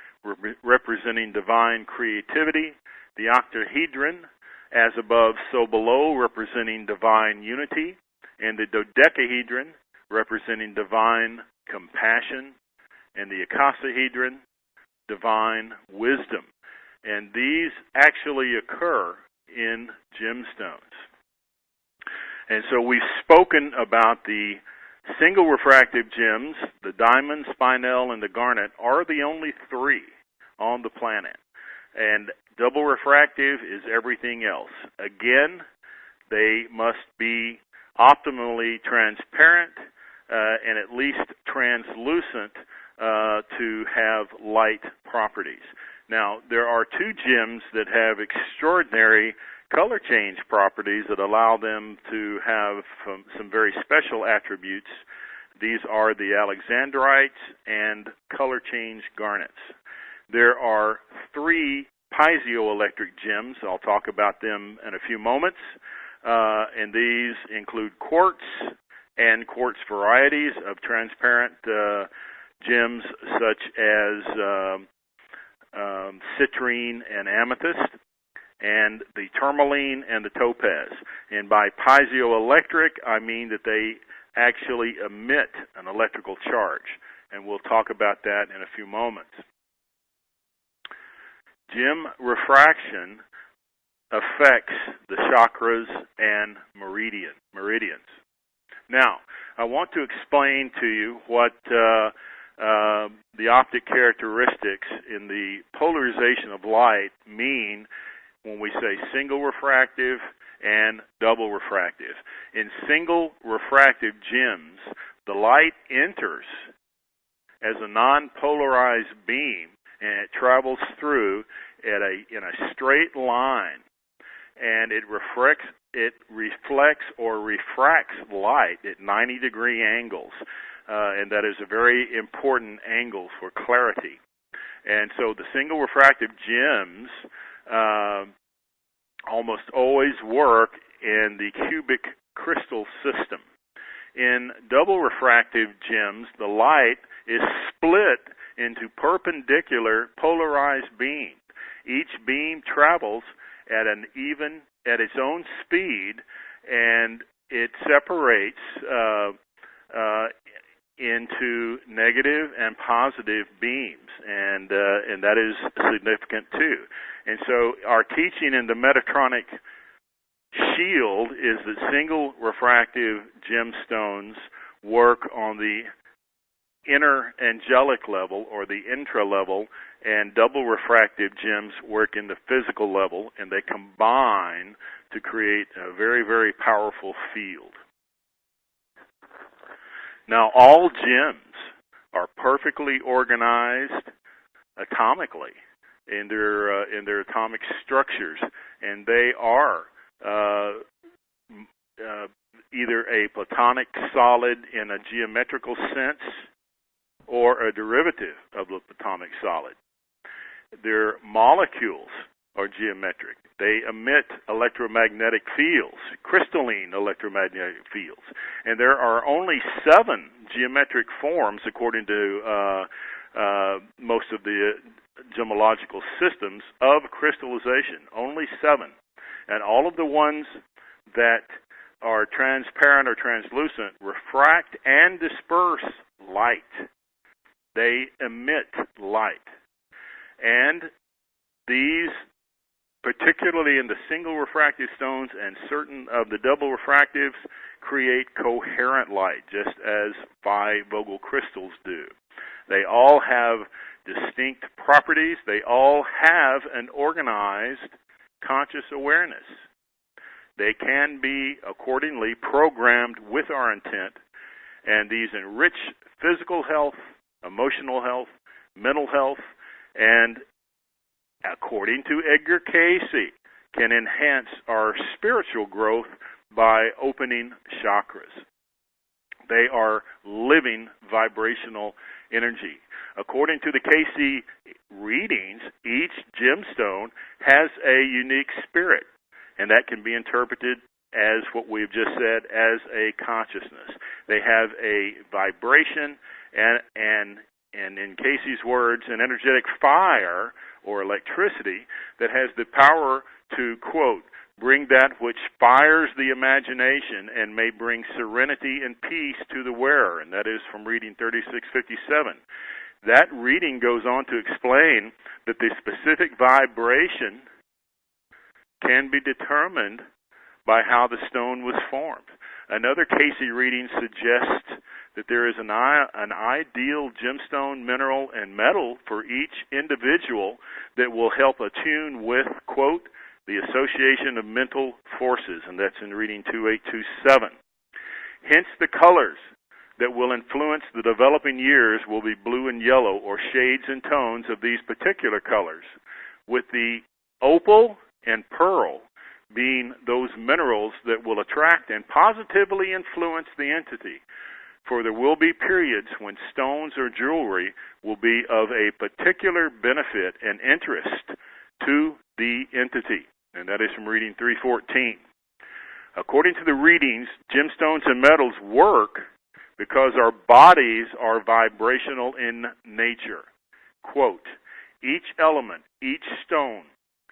representing divine creativity; the octahedron, as above, so below, representing divine unity; and the dodecahedron, representing divine compassion; and the icosahedron, divine wisdom. And these actually occur in gemstones. And so we've spoken about the single refractive gems. The diamond, spinel, and the garnet are the only three on the planet. And double refractive is everything else. Again, they must be optimally transparent and at least translucent to have light properties. Now, there are two gems that have extraordinary color change properties that allow them to have some very special attributes. These are the alexandrites and color change garnets. There are three piezoelectric gems. I'll talk about them in a few moments. And these include quartz and quartz varieties of transparent gems such as citrine and amethyst, and the tourmaline and the topaz. And by piezoelectric, I mean that they actually emit an electrical charge, and we'll talk about that in a few moments. Gem refraction affects the chakras and meridians. Now, I want to explain to you what the optic characteristics in the polarization of light mean when we say single refractive and double refractive. In single refractive gems, the light enters as a non-polarized beam, and it travels through in a straight line, and it reflects or refracts light at 90-degree angles, and that is a very important angle for clarity. And so the single refractive gems almost always work in the cubic crystal system. In double refractive gems, the light is split into perpendicular polarized beams. Each beam travels at its own speed, and it separates into negative and positive beams, and that is significant too. And so our teaching in the Metatronic shield is that single refractive gemstones work on the inner angelic level or the intra level, and double refractive gems work in the physical level, and they combine to create a very, very powerful field. Now, all gems are perfectly organized atomically in their atomic structures, and they are either a platonic solid in a geometrical sense or a derivative of the platonic solid. Their molecules are geometric. They emit electromagnetic fields, crystalline electromagnetic fields. And there are only 7 geometric forms, according to most of the gemological systems, of crystallization. Only 7. And all of the ones that are transparent or translucent refract and disperse light. They emit light. And these, particularly in the single refractive stones and certain of the double refractives, create coherent light, just as bifocal crystals do. They all have distinct properties. They all have an organized conscious awareness. They can be accordingly programmed with our intent, and these enrich physical health, emotional health, mental health, and according to Edgar Cayce, can enhance our spiritual growth by opening chakras. They are living vibrational energy. According to the Cayce readings, each gemstone has a unique spirit, and that can be interpreted as what we've just said, as a consciousness. They have a vibration and in Cayce's words, an energetic fire or electricity that has the power to, quote, bring that which fires the imagination and may bring serenity and peace to the wearer. And that is from reading 3657. That reading goes on to explain that the specific vibration can be determined by how the stone was formed. Another Cayce reading suggests that there is an ideal gemstone, mineral, and metal for each individual that will help attune with, quote, the association of mental forces, and that's in reading 2827. Hence, the colors that will influence the developing years will be blue and yellow, or shades and tones of these particular colors, with the opal and pearl being those minerals that will attract and positively influence the entity. For there will be periods when stones or jewelry will be of a particular benefit and interest to the entity. And that is from reading 314. According to the readings, gemstones and metals work because our bodies are vibrational in nature. Quote, each element, each stone,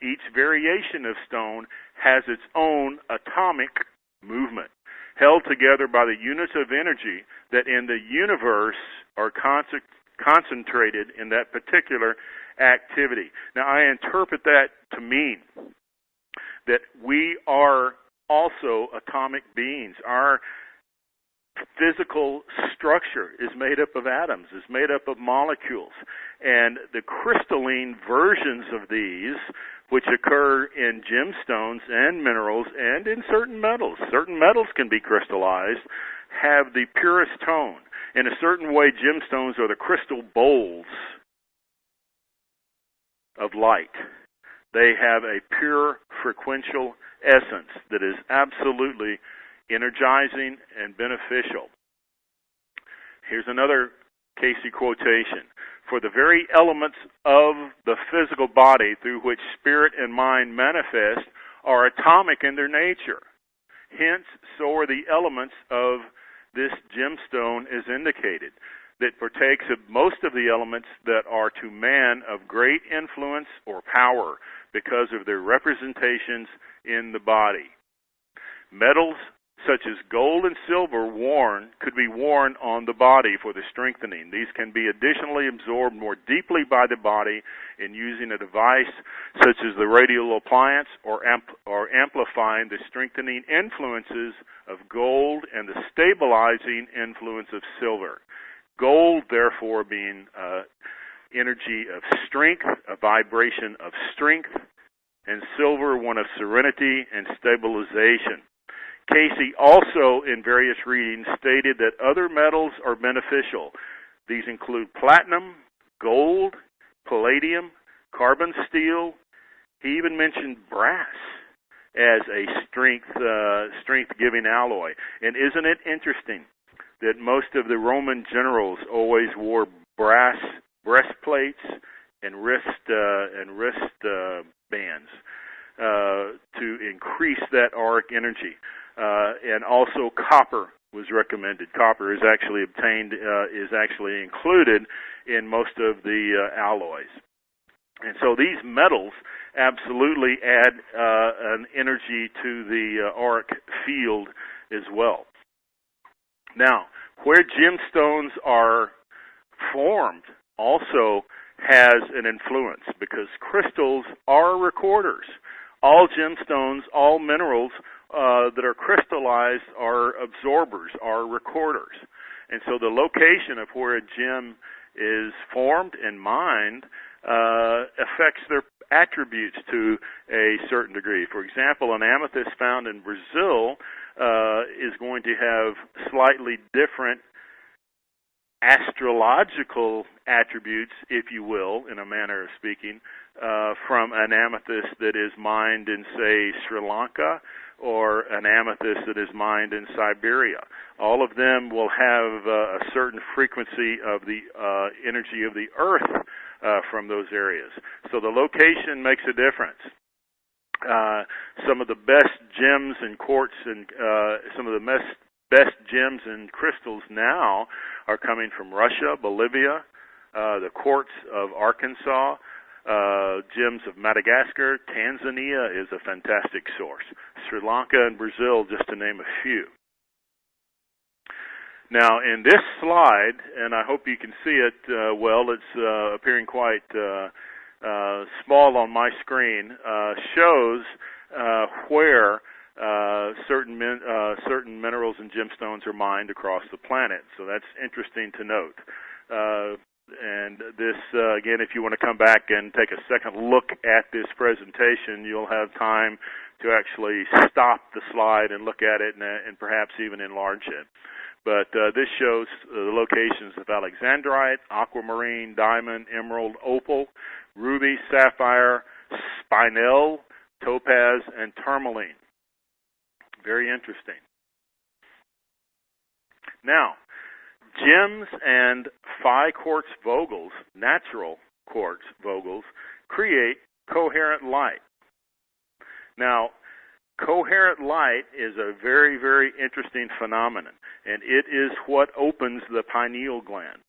each variation of stone has its own atomic movement, held together by the units of energy that in the universe are concentrated in that particular activity. Now, I interpret that to mean that we are also atomic beings. Our physical structure is made up of atoms, is made up of molecules, and the crystalline versions of these, which occur in gemstones and minerals and in certain metals. Certain metals can be crystallized, have the purest tone. In a certain way, gemstones are the crystal bowls of light. They have a pure frequential essence that is absolutely energizing and beneficial. Here's another Cayce quotation. For the very elements of the physical body through which spirit and mind manifest are atomic in their nature. Hence, so are the elements of this gemstone as indicated, that partakes of most of the elements that are to man of great influence or power because of their representations in the body. Metals such as gold and silver could be worn on the body for the strengthening. These can be additionally absorbed more deeply by the body in using a device such as the radial appliance or amplifying the strengthening influences of gold and the stabilizing influence of silver. Gold, therefore, being energy of strength, a vibration of strength, and silver, one of serenity and stabilization. Cayce also, in various readings, stated that other metals are beneficial. These include platinum, gold, palladium, carbon steel. He even mentioned brass as a strength-giving alloy. And isn't it interesting that most of the Roman generals always wore brass breastplates and wrist bands to increase that auric energy? And also copper was recommended. Copper is actually included in most of the alloys. And so these metals absolutely add an energy to the auric field as well. Now, where gemstones are formed also has an influence because crystals are recorders. All gemstones, all minerals that are crystallized are absorbers, are recorders. And so the location of where a gem is formed and mined affects their attributes to a certain degree. For example, an amethyst found in Brazil is going to have slightly different astrological attributes, if you will, in a manner of speaking, from an amethyst that is mined in, say, Sri Lanka, or an amethyst that is mined in Siberia. All of them will have a certain frequency of the energy of the earth from those areas. So the location makes a difference. Some of the best gems and quartz and some of the best gems and crystals now are coming from Russia, Bolivia, the quartz of Arkansas, gems of Madagascar. Tanzania is a fantastic source. Sri Lanka and Brazil, just to name a few. Now, in this slide, and I hope you can see it well, it's appearing quite small on my screen, shows where certain minerals and gemstones are mined across the planet. So that's interesting to note. And this, again, if you want to come back and take a second look at this presentation, you'll have time to actually stop the slide and look at it and perhaps even enlarge it. But this shows the locations of alexandrite, aquamarine, diamond, emerald, opal, ruby, sapphire, spinel, topaz, and tourmaline. Very interesting. Now, gems and phi quartz vogels, natural quartz vogels, create coherent light. Now, coherent light is a very, very interesting phenomenon, and it is what opens the pineal gland.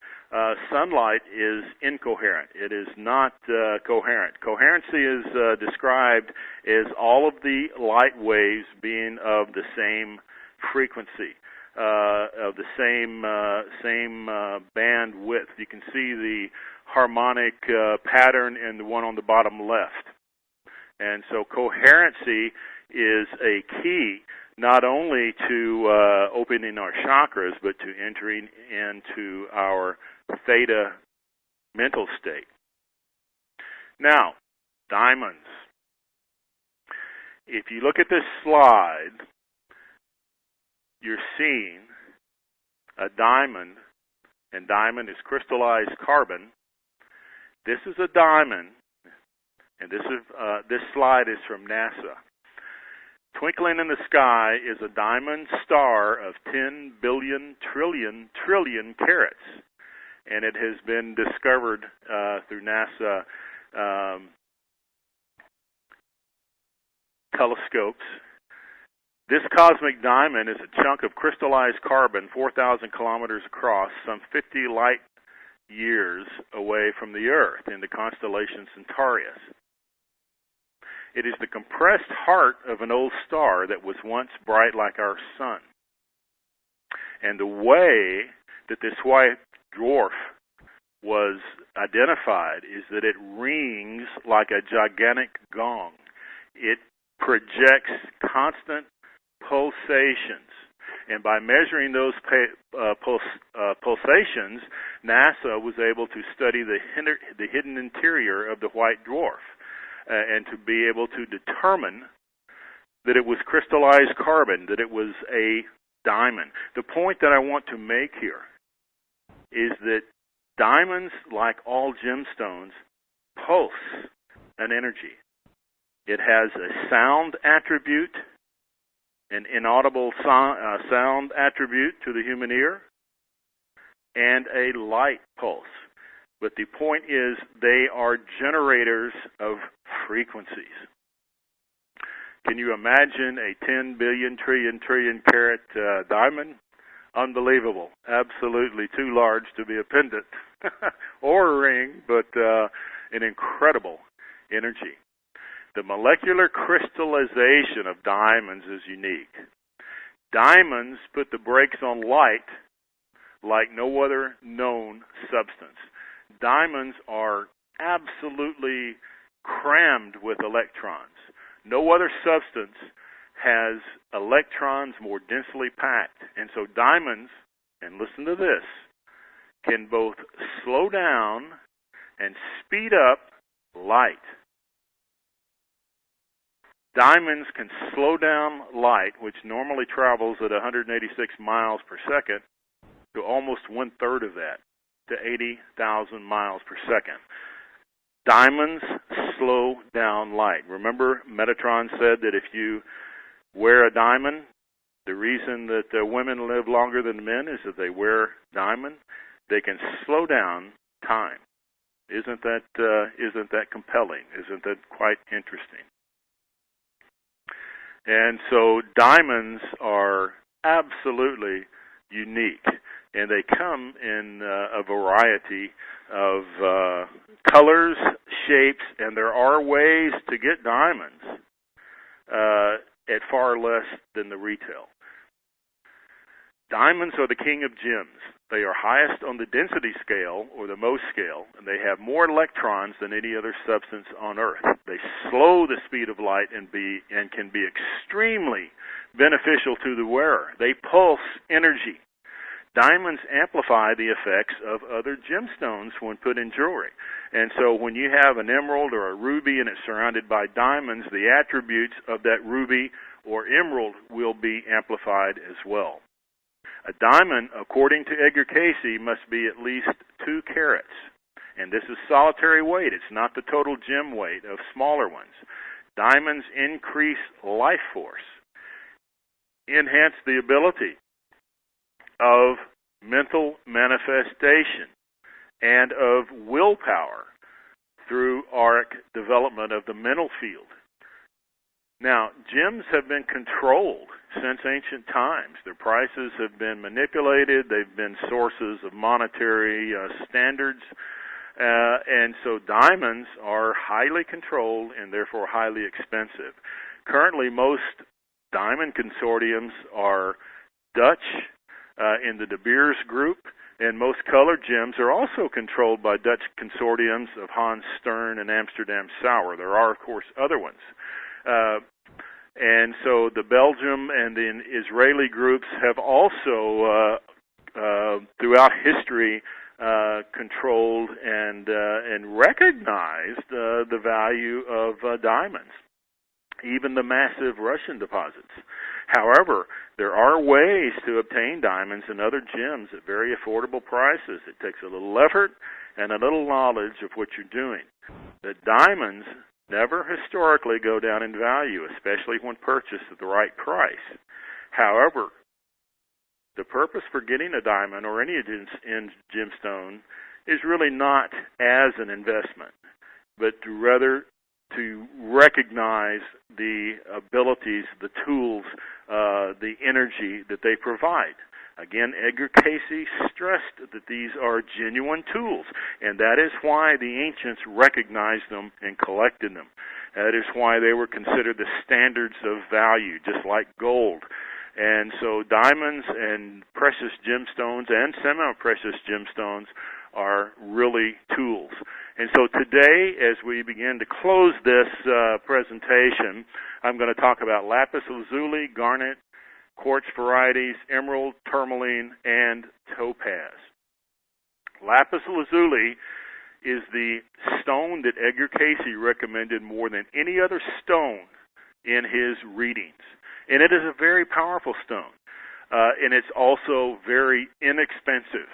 Sunlight is incoherent. It is not coherent. Coherency is described as all of the light waves being of the same frequency, of the same bandwidth. You can see the harmonic pattern in the one on the bottom left. And so coherency is a key not only to opening our chakras, but to entering into our theta mental state. Now, diamonds. If you look at this slide, you're seeing a diamond, and diamond is crystallized carbon. This is a diamond, and this slide is from NASA. Twinkling in the sky is a diamond star of 10 billion trillion carats, and it has been discovered through NASA telescopes. This cosmic diamond is a chunk of crystallized carbon 4,000 kilometers across, some 50 light years away from the Earth in the constellation Centaurus. It is the compressed heart of an old star that was once bright like our sun. And the way that this white dwarf was identified is that it rings like a gigantic gong. It projects constant pulsations. And by measuring those pulsations, NASA was able to study the hidden interior of the white dwarf. And to be able to determine that it was crystallized carbon, that it was a diamond. The point that I want to make here is that diamonds, like all gemstones, pulse an energy. It has a sound attribute, an inaudible sound attribute to the human ear, and a light pulse. But the point is, they are generators of frequencies. Can you imagine a 10 billion trillion carat diamond? Unbelievable. Absolutely too large to be a pendant or a ring, but an incredible energy. The molecular crystallization of diamonds is unique. Diamonds put the brakes on light like no other known substance. Diamonds are absolutely crammed with electrons. No other substance has electrons more densely packed. And so diamonds, and listen to this, can both slow down and speed up light. Diamonds can slow down light, which normally travels at 186 miles per second, to almost one-third of that, to 80,000 miles per second. Diamonds slow down light. Remember, Metatron said that if you wear a diamond, the reason that women live longer than men is that they wear diamond. They can slow down time. Isn't that compelling? Isn't that quite interesting? And so diamonds are absolutely unique, and they come in a variety of colors, shapes, and there are ways to get diamonds at far less than the retail. Diamonds are the king of gems. They are highest on the density scale, or the Mohs scale, and they have more electrons than any other substance on Earth. They slow the speed of light and can be extremely beneficial to the wearer. They pulse energy. Diamonds amplify the effects of other gemstones when put in jewelry. And so when you have an emerald or a ruby and it's surrounded by diamonds, the attributes of that ruby or emerald will be amplified as well. A diamond, according to Edgar Cayce, must be at least 2 carats. And this is solitary weight. It's not the total gem weight of smaller ones. Diamonds increase life force, enhance the ability of mental manifestation, and of willpower through auric development of the mental field. Now, gems have been controlled since ancient times. Their prices have been manipulated. They've been sources of monetary standards. And so diamonds are highly controlled and therefore highly expensive. Currently, most diamond consortiums are Dutch in the De Beers group, and most colored gems are also controlled by Dutch consortiums of Hans Stern and Amsterdam Sauer. There are, of course, other ones. And so the Belgium and the Israeli groups have also, throughout history, controlled and recognized the value of diamonds, even the massive Russian deposits. However, there are ways to obtain diamonds and other gems at very affordable prices. It takes a little effort and a little knowledge of what you're doing. The diamonds never historically go down in value, especially when purchased at the right price. However, the purpose for getting a diamond or any gemstone is really not as an investment, but rather to recognize the abilities, the tools, the energy that they provide. Again, Edgar Cayce stressed that these are genuine tools, and that is why the ancients recognized them and collected them. That is why they were considered the standards of value, just like gold. And so diamonds and precious gemstones and semi-precious gemstones are really tools. And so today, as we begin to close this presentation, I'm going to talk about lapis lazuli, garnet, quartz varieties, emerald, tourmaline, and topaz. Lapis lazuli is the stone that Edgar Cayce recommended more than any other stone in his readings. And it is a very powerful stone. And it's also very inexpensive.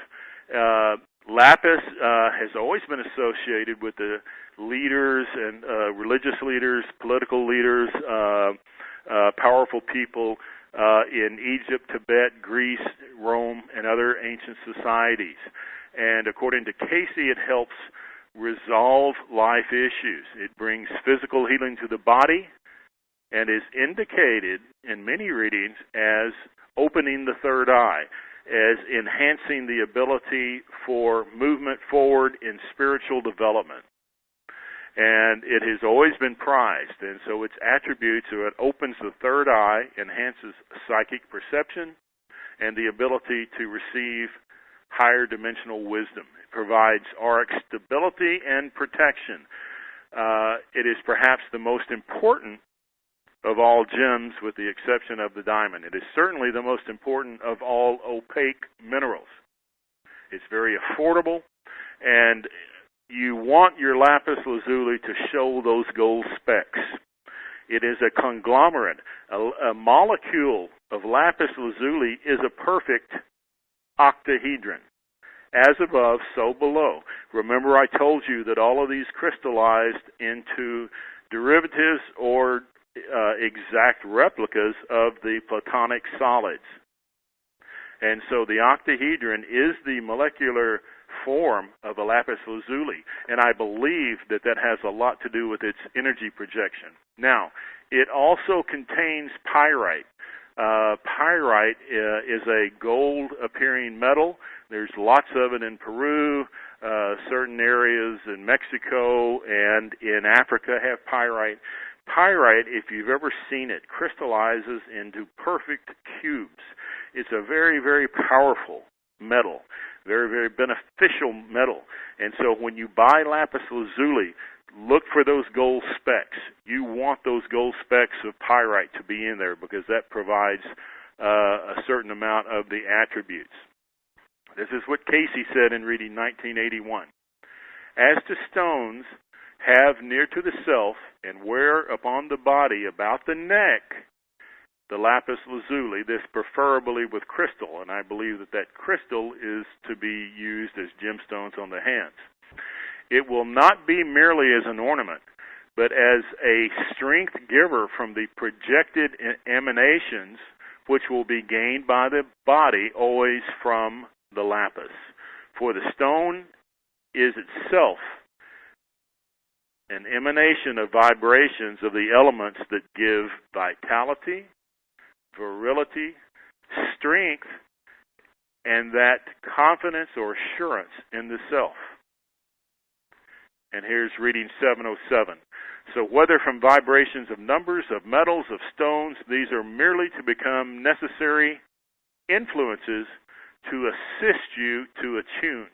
Lapis has always been associated with the leaders and religious leaders, political leaders, powerful people in Egypt, Tibet, Greece, Rome, and other ancient societies. And according to Cayce, it helps resolve life issues. It brings physical healing to the body and is indicated in many readings as opening the third eye, as enhancing the ability for movement forward in spiritual development. And it has always been prized, and so its attributes are it opens the third eye, enhances psychic perception, and the ability to receive higher dimensional wisdom. It provides auric stability and protection. It is perhaps the most important of all gems with the exception of the diamond. It is certainly the most important of all opaque minerals. It's very affordable, and you want your lapis lazuli to show those gold specks. It is a conglomerate. A molecule of lapis lazuli is a perfect octahedron. As above, so below. Remember I told you that all of these crystallized into derivatives or exact replicas of the Platonic solids. And so the octahedron is the molecular form of a lapis lazuli, and I believe that that has a lot to do with its energy projection. Now, it also contains pyrite. Pyrite is a gold-appearing metal. There's lots of it in Peru. Certain areas in Mexico and in Africa have pyrite. Pyrite, if you've ever seen it, crystallizes into perfect cubes. It's a very, very powerful metal, very, very beneficial metal. And so when you buy lapis lazuli, look for those gold specks. You want those gold specks of pyrite to be in there because that provides a certain amount of the attributes. This is what Cayce said in reading 1981. As to stones, have near to the self and wear upon the body about the neck the lapis lazuli, this preferably with crystal, and I believe that that crystal is to be used as gemstones on the hands. It will not be merely as an ornament, but as a strength giver from the projected emanations which will be gained by the body always from the lapis. For the stone is itself an emanation of vibrations of the elements that give vitality, virility, strength, and that confidence or assurance in the self. And here's reading 707. So whether from vibrations of numbers, of metals, of stones, these are merely to become necessary influences to assist you to attune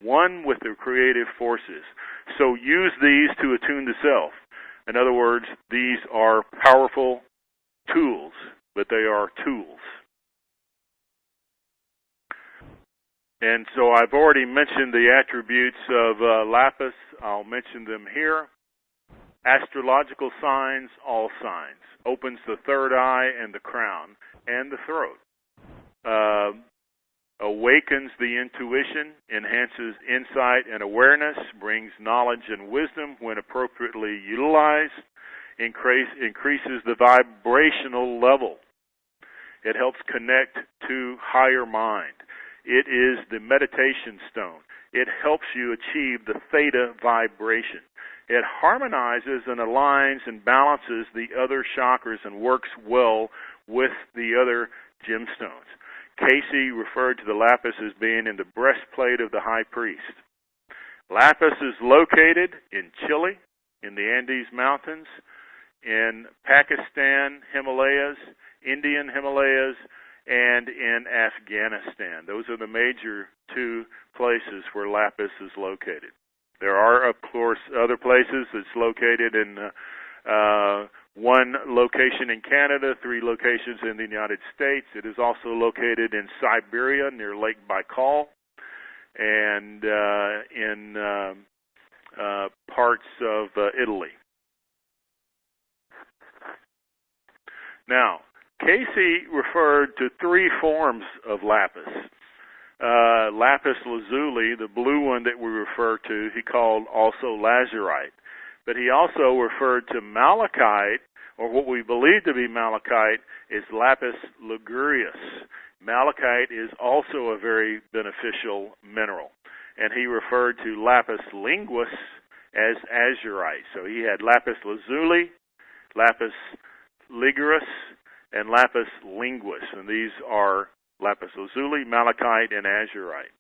one with the creative forces. So use these to attune the self. In other words, these are powerful tools, but they are tools. And so I've already mentioned the attributes of lapis. I'll mention them here. Astrological signs, all signs. Opens the third eye and the crown and the throat. Awakens the intuition, enhances insight and awareness, brings knowledge and wisdom when appropriately utilized, increases the vibrational level. It helps connect to higher mind. It is the meditation stone. It helps you achieve the theta vibration. It harmonizes and aligns and balances the other chakras and works well with the other gemstones. Cayce referred to the lapis as being in the breastplate of the high priest. Lapis is located in Chile, in the Andes Mountains, in Pakistan, Himalayas, Indian Himalayas, and in Afghanistan. Those are the major two places where lapis is located. There are, of course, other places. It's located in one location in Canada, 3 locations in the United States. It is also located in Siberia near Lake Baikal and in parts of Italy. Now, Cayce referred to 3 forms of lapis. Lapis lazuli, the blue one that we refer to, he called also lazurite. But he also referred to malachite, or what we believe to be malachite, is lapis ligurius. Malachite is also a very beneficial mineral. And he referred to lapis linguis as azurite. So he had lapis lazuli, lapis ligurius, and lapis linguis. And these are lapis lazuli, malachite, and azurite.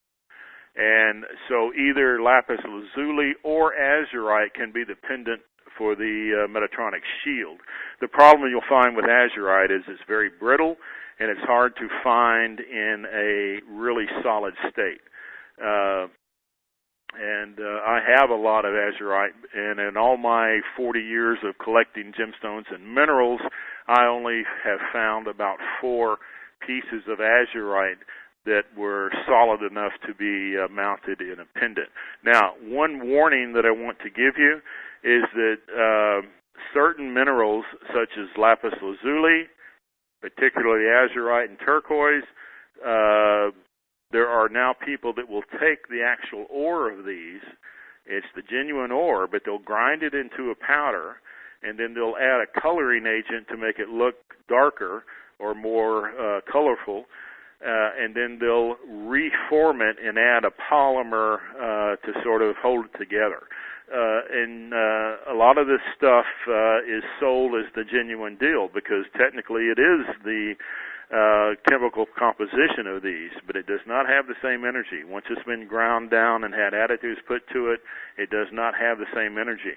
And so either lapis lazuli or azurite can be the pendant for the Metatronic shield. The problem you'll find with azurite is it's very brittle and it's hard to find in a really solid state. I have a lot of azurite, and in all my 40 years of collecting gemstones and minerals, I only have found about 4 pieces of azurite that were solid enough to be mounted in a pendant. Now, one warning that I want to give you is that certain minerals, such as lapis lazuli, particularly azurite and turquoise, there are now people that will take the actual ore of these. It's the genuine ore, but they'll grind it into a powder, and then they'll add a coloring agent to make it look darker or more colorful. and then they'll reform it and add a polymer to sort of hold it together. And a lot of this stuff is sold as the genuine deal because technically it is the chemical composition of these, but it does not have the same energy. Once it's been ground down and had additives put to it, it does not have the same energy.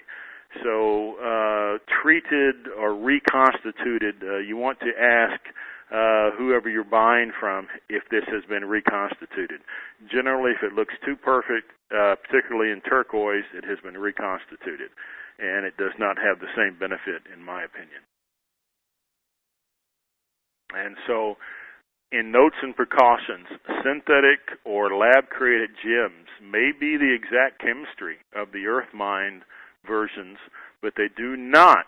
So treated or reconstituted, you want to ask whoever you're buying from if this has been reconstituted. Generally, if it looks too perfect, particularly in turquoise, it has been reconstituted, and it does not have the same benefit, in my opinion. And so, in notes and precautions, synthetic or lab-created gems may be the exact chemistry of the earth mined versions, but they do not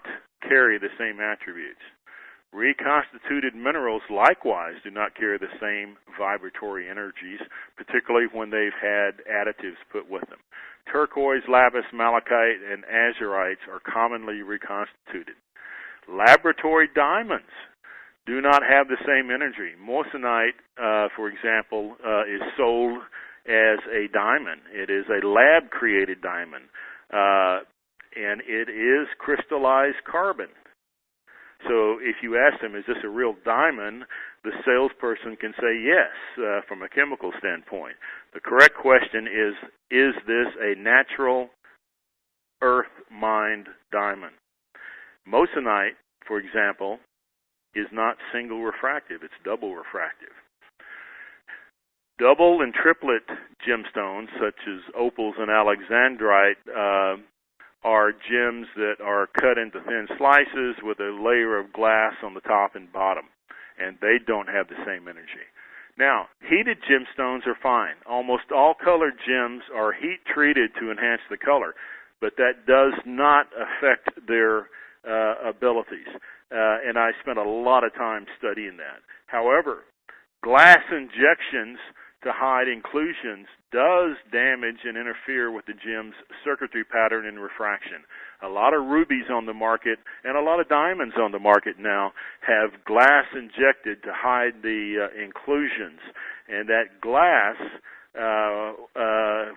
carry the same attributes. Reconstituted minerals likewise do not carry the same vibratory energies, particularly when they've had additives put with them. Turquoise, lapis, malachite, and azurites are commonly reconstituted. Laboratory diamonds do not have the same energy. Moissanite, for example, is sold as a diamond. It is a lab-created diamond, and it is crystallized carbon. So if you ask them, is this a real diamond, the salesperson can say yes from a chemical standpoint. The correct question is this a natural earth-mined diamond? Moissanite, for example, is not single refractive, it's double refractive. Double and triplet gemstones, such as opals and alexandrite, are gems that are cut into thin slices with a layer of glass on the top and bottom, and they don't have the same energy. Now, heated gemstones are fine. Almost all colored gems are heat treated to enhance the color, but that does not affect their abilities. And I spent a lot of time studying that. However, glass injections to hide inclusions does damage and interfere with the gem's circuitry pattern and refraction. A lot of rubies on the market and a lot of diamonds on the market now have glass injected to hide the inclusions. And that glass,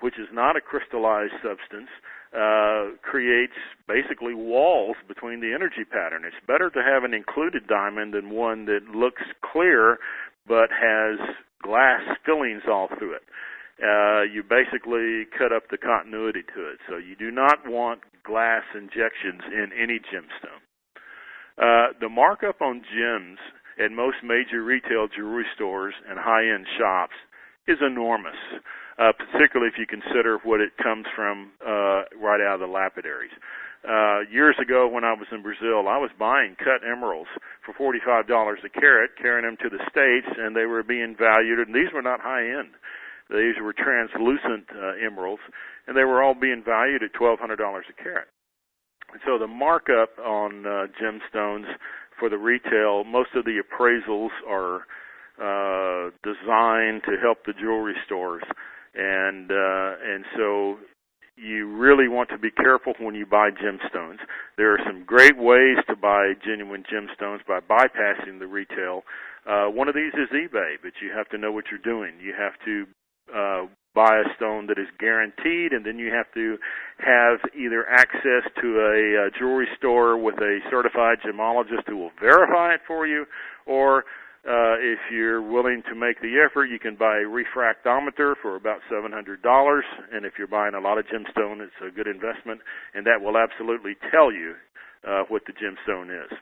which is not a crystallized substance, creates basically walls between the energy pattern. It's better to have an included diamond than one that looks clear but has glass fillings all through it. You basically cut up the continuity to it. So you do not want glass injections in any gemstone. The markup on gems at most major retail jewelry stores and high-end shops is enormous, particularly if you consider what it comes from right out of the lapidaries. Years ago when I was in Brazil, I was buying cut emeralds for $45 a carat, carrying them to the States, and they were being valued, and these were not high-end. These were translucent emeralds, and they were all being valued at $1,200 a carat. And so the markup on gemstones for the retail, most of the appraisals are designed to help the jewelry stores, and so you really want to be careful when you buy gemstones. There are some great ways to buy genuine gemstones by bypassing the retail. One of these is eBay, but you have to know what you're doing. You have to buy a stone that is guaranteed, and then you have to have either access to a jewelry store with a certified gemologist who will verify it for you, or if you're willing to make the effort, you can buy a refractometer for about $700, and if you're buying a lot of gemstone, it's a good investment, and that will absolutely tell you what the gemstone is.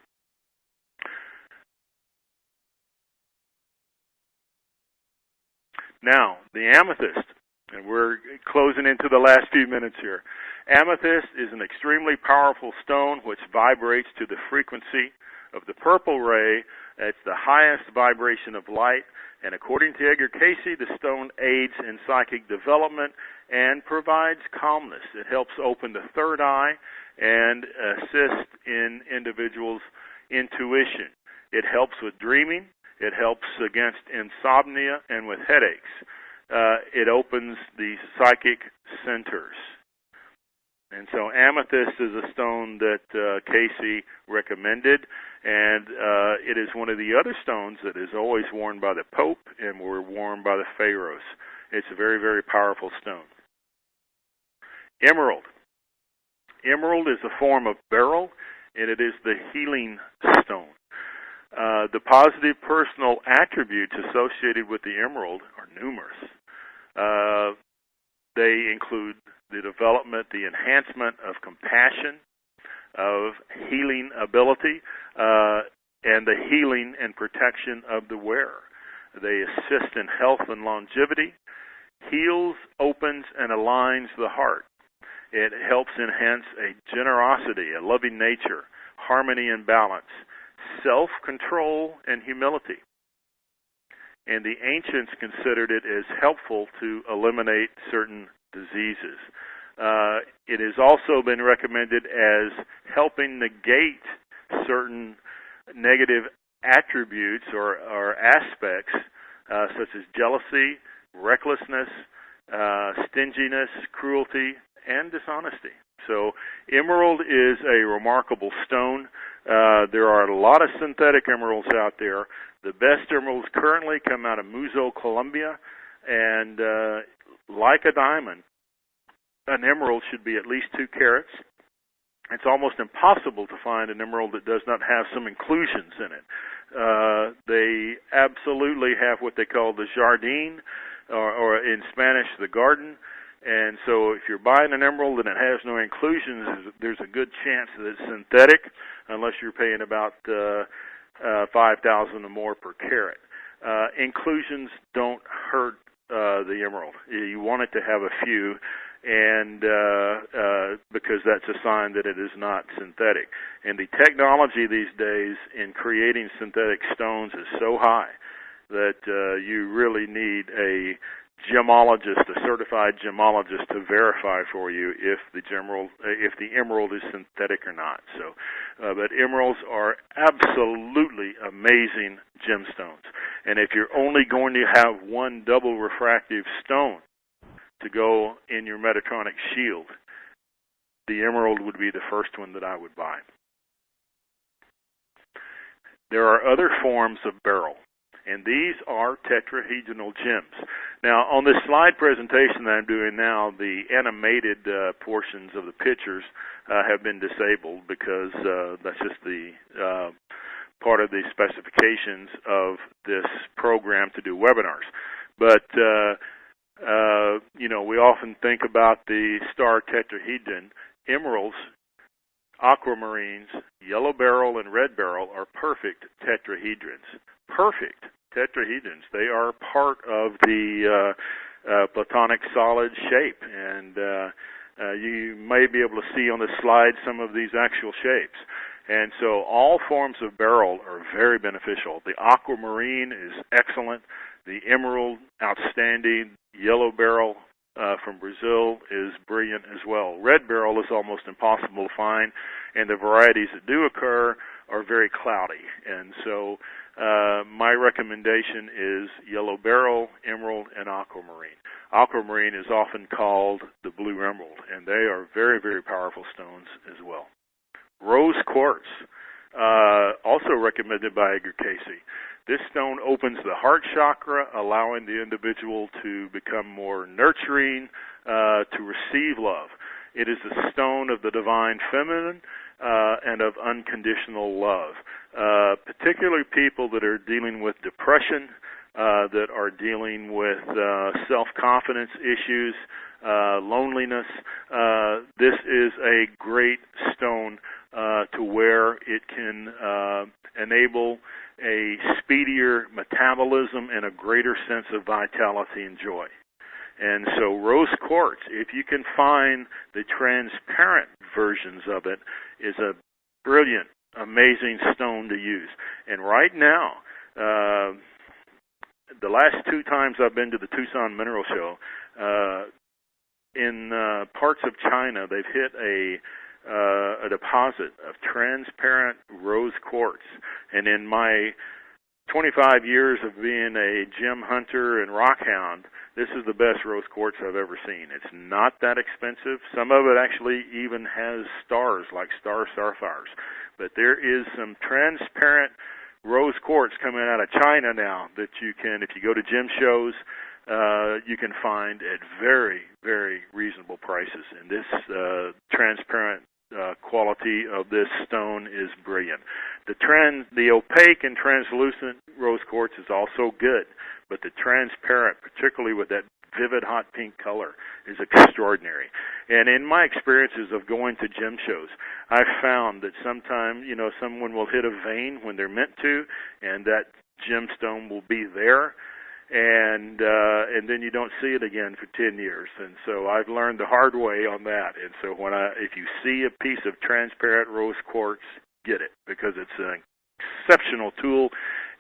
Now, the amethyst, and we're closing into the last few minutes here. Amethyst is an extremely powerful stone which vibrates to the frequency of the purple ray. It's the highest vibration of light, and according to Edgar Cayce, the stone aids in psychic development and provides calmness. It helps open the third eye and assist in individuals' intuition. It helps with dreaming. It helps against insomnia and with headaches. It opens the psychic centers. And so amethyst is a stone that Cayce recommended, and it is one of the other stones that is always worn by the Pope and were worn by the pharaohs. It's a very, very powerful stone. Emerald. Emerald is a form of beryl, and it is the healing stone. The positive personal attributes associated with the emerald are numerous. They include the development, the enhancement of compassion, of healing ability, and the healing and protection of the wearer. They assist in health and longevity, heals, opens, and aligns the heart. It helps enhance a generosity, a loving nature, harmony and balance, self-control, and humility. And the ancients considered it as helpful to eliminate certain diseases. It has also been recommended as helping negate certain negative attributes or aspects such as jealousy, recklessness, stinginess, cruelty, and dishonesty. So emerald is a remarkable stone. There are a lot of synthetic emeralds out there. The best emeralds currently come out of Muzo, Colombia, and like a diamond, an emerald should be at least 2 carats. It's almost impossible to find an emerald that does not have some inclusions in it. They absolutely have what they call the jardine, or in Spanish, the garden. And so if you're buying an emerald and it has no inclusions, there's a good chance that it's synthetic, unless you're paying about $5,000 or more per carat. Inclusions don't hurt the emerald. You want it to have a few, and because that's a sign that it is not synthetic. And the technology these days in creating synthetic stones is so high that you really need a gemologist, a certified gemologist, to verify for you if the emerald is synthetic or not. So, but emeralds are absolutely amazing gemstones. And if you're only going to have one double refractive stone to go in your Metatronic shield, the emerald would be the first one that I would buy. There are other forms of beryl, and these are tetrahedral gems. Now, on this slide presentation that I'm doing now, the animated portions of the pictures have been disabled because that's just the part of the specifications of this program to do webinars. But we often think about the star tetrahedron. Emeralds, aquamarines, yellow beryl, and red beryl are perfect tetrahedrons. Perfect tetrahedrons. They are part of the platonic solid shape, and you may be able to see on the slide some of these actual shapes. And so all forms of beryl are very beneficial. The aquamarine is excellent. The emerald, outstanding. Yellow beryl from Brazil is brilliant as well. Red beryl is almost impossible to find, and the varieties that do occur are very cloudy. And so my recommendation is yellow beryl, emerald, and aquamarine. Aquamarine is often called the blue emerald, and they are very, very powerful stones as well. Rose quartz, also recommended by Edgar Cayce. This stone opens the heart chakra, allowing the individual to become more nurturing, to receive love. It is a stone of the divine feminine and of unconditional love. Particularly people that are dealing with depression, that are dealing with self-confidence issues, loneliness. This is a great stone to where it can enable a speedier metabolism and a greater sense of vitality and joy. And so rose quartz, if you can find the transparent versions of it, is a brilliant, amazing stone to use. And right now, the last 2 times I've been to the Tucson Mineral Show, in parts of China, they've hit a deposit of transparent rose quartz. And in my 25 years of being a gem hunter and rock hound, this is the best rose quartz I've ever seen. It's not that expensive. Some of it actually even has stars, like sapphires. But there is some transparent rose quartz coming out of China now that you can, if you go to gem shows, you can find at very, very reasonable prices. And this transparent quality of this stone is brilliant. The opaque and translucent rose quartz is also good, but the transparent, particularly with that vivid hot pink color, is extraordinary. And in my experiences of going to gem shows, I've found that sometimes, someone will hit a vein when they're meant to, and that gemstone will be there, and then you don't see it again for 10 years. And so I've learned the hard way on that. And so if you see a piece of transparent rose quartz, get it, because it's an exceptional tool,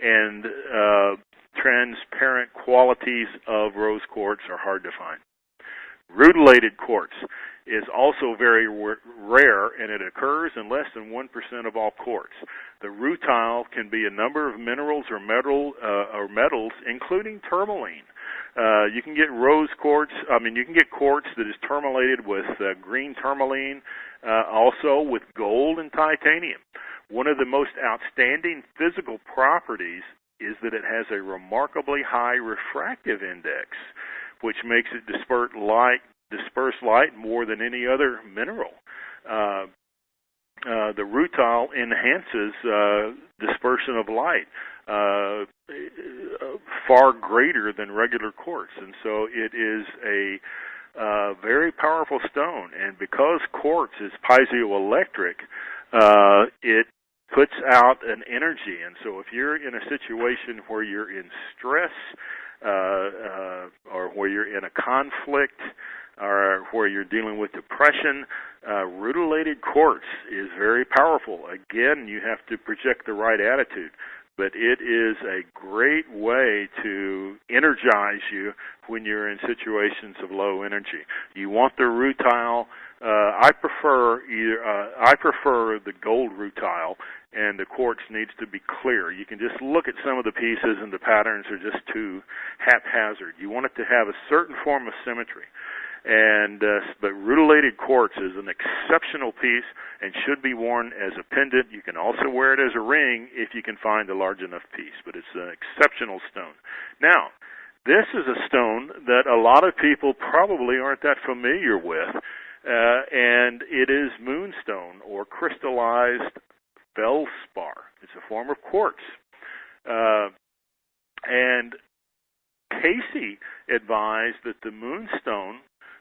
and transparent qualities of rose quartz are hard to find. Rutilated quartz is also very rare, and it occurs in less than 1% of all quartz. The rutile can be a number of minerals or metals, including tourmaline. You can get rose quartz. You can get quartz that is tourmalated with green tourmaline, also with gold and titanium. One of the most outstanding physical properties is that it has a remarkably high refractive index, which makes it disperse light more than any other mineral. The rutile enhances dispersion of light far greater than regular quartz, and so it is a very powerful stone. And because quartz is piezoelectric, it puts out an energy. And so if you're in a situation where you're in stress, or where you're in a conflict, or where you're dealing with depression, rutilated quartz is very powerful. Again, you have to project the right attitude, but it is a great way to energize you when you're in situations of low energy. You want the rutile. I prefer the gold rutile, and the quartz needs to be clear. You can just look at some of the pieces and the patterns are just too haphazard. You want it to have a certain form of symmetry. But rutilated quartz is an exceptional piece and should be worn as a pendant. You can also wear it as a ring if you can find a large enough piece, but it's an exceptional stone. Now, this is a stone that a lot of people probably aren't that familiar with, and it is moonstone, or crystallized feldspar. It's a form of quartz. And Cayce advised that the moonstone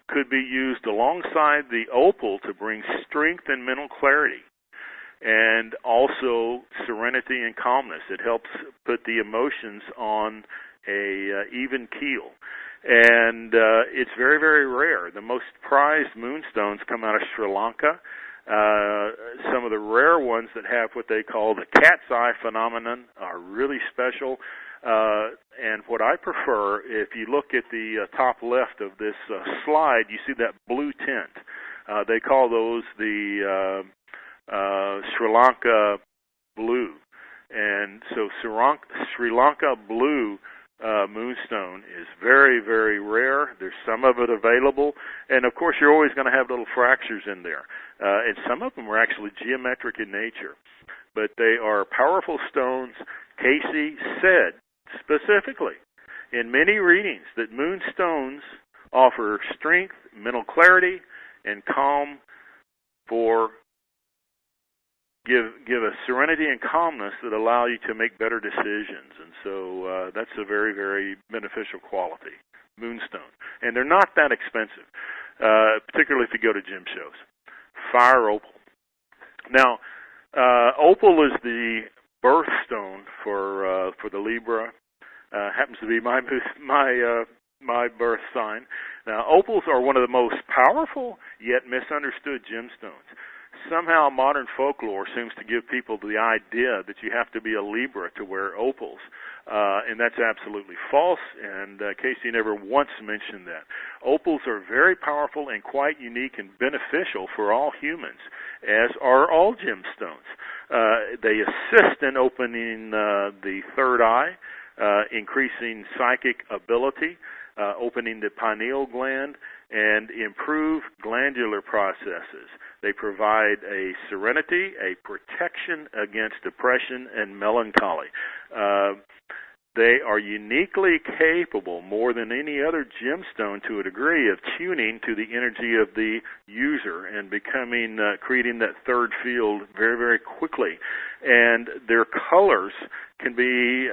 could be used alongside the opal to bring strength and mental clarity, and also serenity and calmness. It helps put the emotions on a even keel. And it's very, very rare. The most prized moonstones come out of Sri Lanka. Some of the rare ones that have what they call the cat's eye phenomenon are really special. And what I prefer, if you look at the top left of this slide, you see that blue tint. They call those the Sri Lanka blue. And so Sri Lanka blue moonstone is very, very rare. There's some of it available. And, of course, you're always going to have little fractures in there. And some of them are actually geometric in nature. But they are powerful stones. Cayce said specifically in many readings that moonstones offer strength, mental clarity, and calm give a serenity and calmness that allow you to make better decisions. And so that's a very, very beneficial quality, moonstone. And they're not that expensive, particularly if you go to gem shows. Fire opal. Now, opal is the birthstone for the Libra. Happens to be my birth sign. Now, opals are one of the most powerful yet misunderstood gemstones. Somehow modern folklore seems to give people the idea that you have to be a Libra to wear opals, and that's absolutely false, and Cayce never once mentioned that. Opals are very powerful and quite unique and beneficial for all humans, as are all gemstones. They assist in opening the third eye, increasing psychic ability. opening the pineal gland, and improve glandular processes. They provide a serenity, a protection against depression and melancholy. They are uniquely capable, more than any other gemstone to a degree, of tuning to the energy of the user and creating that third field very, very quickly. And their colors can be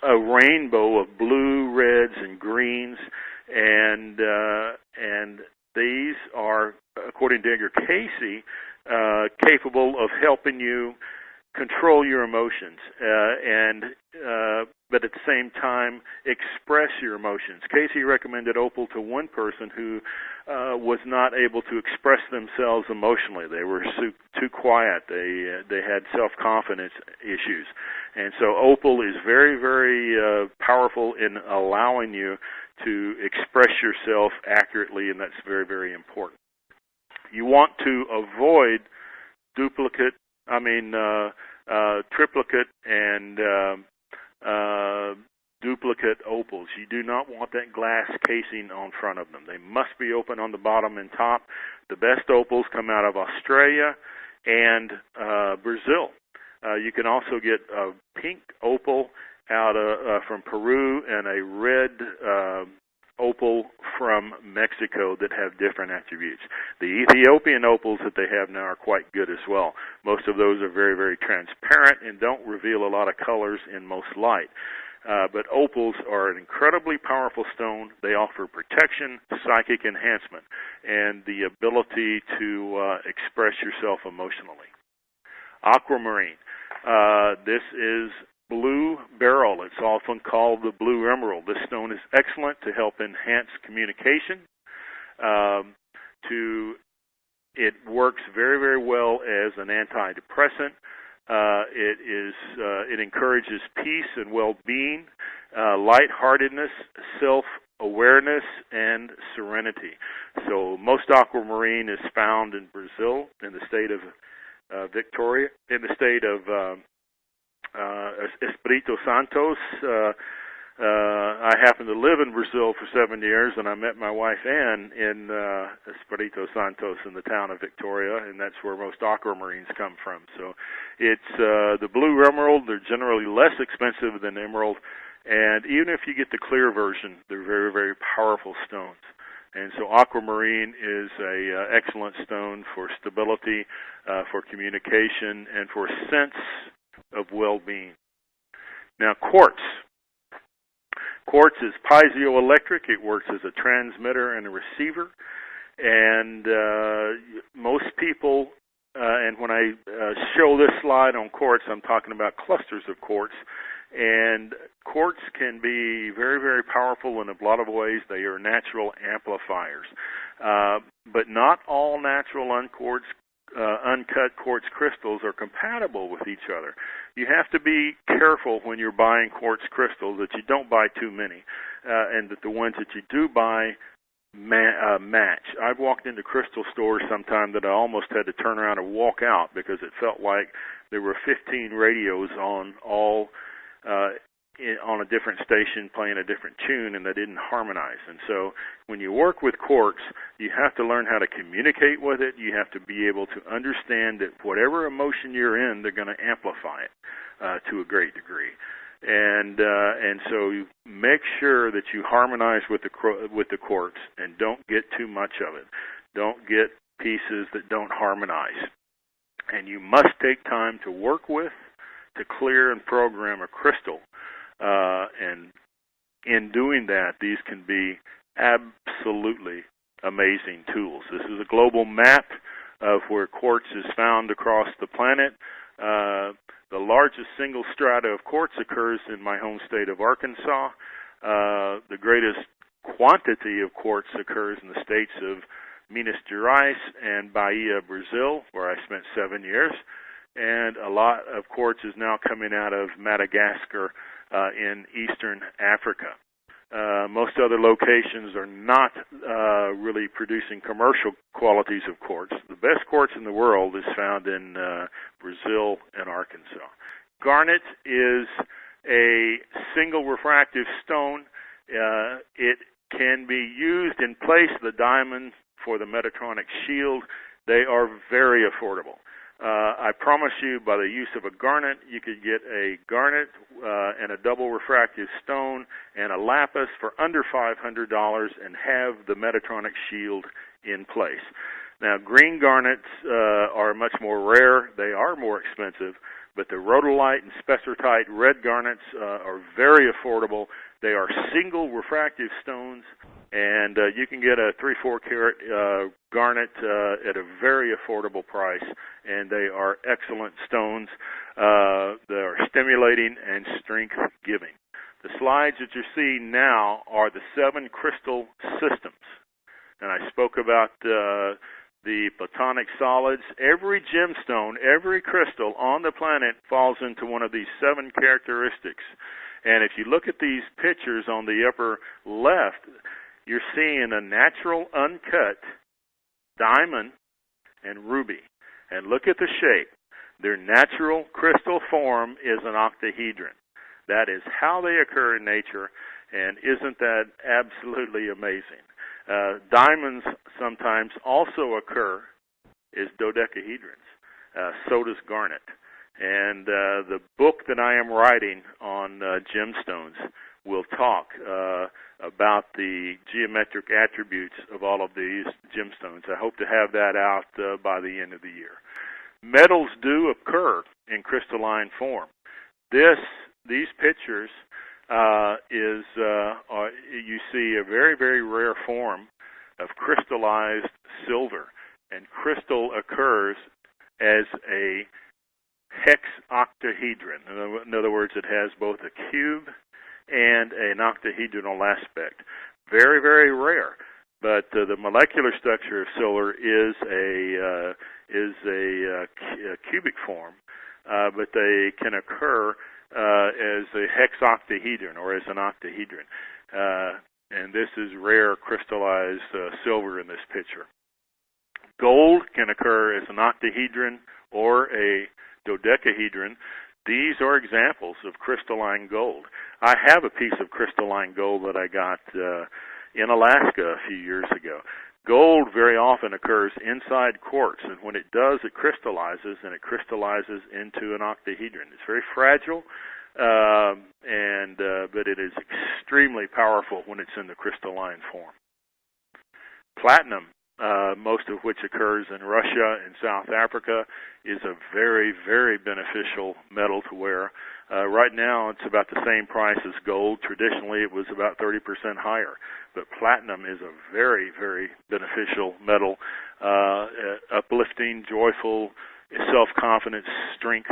a rainbow of blue, reds, and greens, and these are, according to Edgar Cayce, capable of helping you control your emotions, but at the same time express your emotions. Cayce recommended opal to one person who was not able to express themselves emotionally. They were too quiet. They had self-confidence issues. And so opal is very, very powerful in allowing you to express yourself accurately, and that's very, very important. You want to avoid triplicate and duplicate opals. You do not want that glass casing on front of them. They must be open on the bottom and top. The best opals come out of Australia and Brazil. You can also get a pink opal out from Peru and a red opal from Mexico that have different attributes. The Ethiopian opals that they have now are quite good as well. Most of those are very, very transparent and don't reveal a lot of colors in most light. But opals are an incredibly powerful stone. They offer protection, psychic enhancement, and the ability to express yourself emotionally. Aquamarine. This is blue beryl. It's often called the blue emerald. This stone is excellent to help enhance communication. It works very, very well as an antidepressant. It encourages peace and well-being, lightheartedness, self-awareness, and serenity. So most aquamarine is found in Brazil, in the state of Victoria, in the state of Espírito Santo. I happened to live in Brazil for 7 years, and I met my wife Ann in Espírito Santo in the town of Victoria, and that's where most aquamarines come from. So it's the blue emerald. They're generally less expensive than emerald, and even if you get the clear version, they're very, very powerful stones. And so aquamarine is a excellent stone for stability, for communication, and for a sense of well-being. Now, quartz. Quartz is piezoelectric. It works as a transmitter and a receiver. And most people, and when I show this slide on quartz, I'm talking about clusters of quartz. And quartz can be very, very powerful in a lot of ways. They are natural amplifiers. But not all natural uncut quartz crystals are compatible with each other. You have to be careful when you're buying quartz crystals that you don't buy too many, and that the ones that you do buy match. I've walked into crystal stores sometime that I almost had to turn around and walk out because it felt like there were 15 radios on all on a different station playing a different tune, and they didn't harmonize. And so when you work with quartz, you have to learn how to communicate with it. You have to be able to understand that whatever emotion you're in, they're going to amplify it to a great degree. And so you make sure that you harmonize with the quartz and don't get too much of it. Don't get pieces that don't harmonize. And you must take time to work with, to clear and program a crystal. And in doing that, these can be absolutely amazing tools. This is a global map of where quartz is found across the planet. The largest single strata of quartz occurs in my home state of Arkansas. The greatest quantity of quartz occurs in the states of Minas Gerais and Bahia, Brazil, where I spent 7 years. And a lot of quartz is now coming out of Madagascar in eastern Africa. Most other locations are not really producing commercial qualities of quartz. The best quartz in the world is found in Brazil and Arkansas. Garnet is a single refractive stone. It can be used in place of the diamond for the Metatronic shield. They are very affordable. I promise you, by the use of a garnet, you could get a garnet and a double refractive stone and a lapis for under $500 and have the Metatronic shield in place. Now, green garnets are much more rare. They are more expensive, but the rhodolite and spessartite red garnets are very affordable. They are single refractive stones, and you can get a 3-4 carat garnet at a very affordable price, and they are excellent stones. They are stimulating and strength-giving. The slides that you see now are the 7 crystal systems, and I spoke about the platonic solids. Every gemstone, every crystal on the planet falls into one of these 7 characteristics. And if you look at these pictures on the upper left, you're seeing a natural uncut diamond and ruby. And look at the shape. Their natural crystal form is an octahedron. That is how they occur in nature, and isn't that absolutely amazing? Diamonds sometimes also occur as dodecahedrons. So does garnet. And the book that I am writing on gemstones will talk about the geometric attributes of all of these gemstones. I hope to have that out by the end of the year. Metals do occur in crystalline form. These pictures you see a very, very rare form of crystallized silver, and crystal occurs as a hexoctahedron. In other words, it has both a cube and an octahedral aspect. Very, very rare. But the molecular structure of silver is a cubic form, but they can occur as a hexoctahedron or as an octahedron. And this is rare crystallized silver in this picture. Gold can occur as an octahedron or a dodecahedron. These are examples of crystalline gold. I have a piece of crystalline gold that I got in Alaska a few years ago. Gold very often occurs inside quartz, and when it does, it crystallizes, and it crystallizes into an octahedron. It's very fragile, but it is extremely powerful when it's in the crystalline form. Platinum, most of which occurs in Russia and South Africa, is a very, very beneficial metal to wear. Right now, it's about the same price as gold. Traditionally, it was about 30% higher. But platinum is a very, very beneficial metal, uplifting, joyful, self-confidence, strength.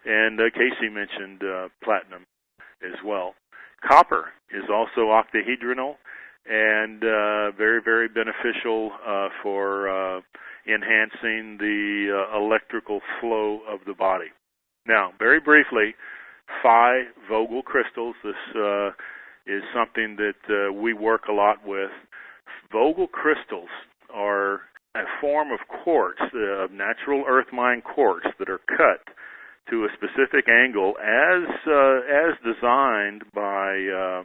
And Cayce mentioned platinum as well. Copper is also octahedral and very, very beneficial for enhancing the electrical flow of the body. Now, very briefly, Phi Vogel crystals. This is something that we work a lot with. Vogel crystals are a form of quartz, of natural earth mine quartz, that are cut to a specific angle as designed by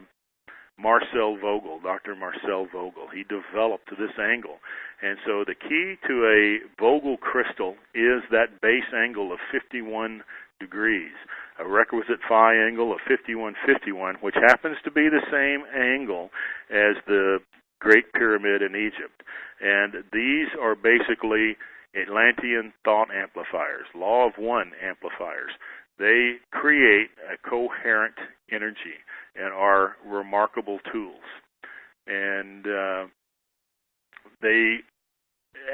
Marcel Vogel, Dr. Marcel Vogel. He developed this angle. And so the key to a Vogel crystal is that base angle of 51 degrees, a requisite phi angle of 5151, which happens to be the same angle as the Great Pyramid in Egypt. And these are basically Atlantean thought amplifiers, law of one amplifiers. They create a coherent energy and are remarkable tools. And they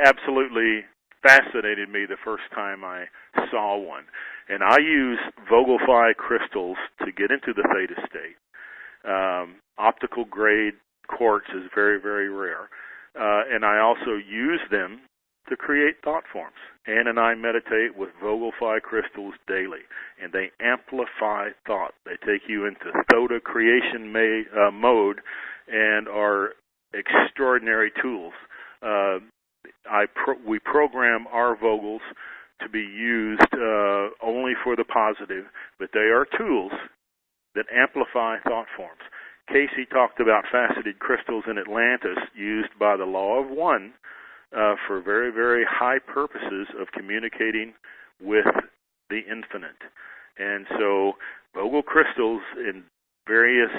absolutely fascinated me the first time I saw one. And I use Vogelfly crystals to get into the theta state. Optical grade quartz is very, very rare. And I also use them to create thought forms. Ann and I meditate with Vogelfly crystals daily, and they amplify thought. They take you into theta creation mode and are extraordinary tools. We program our Vogels to be used only for the positive, but they are tools that amplify thought forms. Cayce talked about faceted crystals in Atlantis used by the law of one for very, very high purposes of communicating with the infinite. And so Vogel crystals in various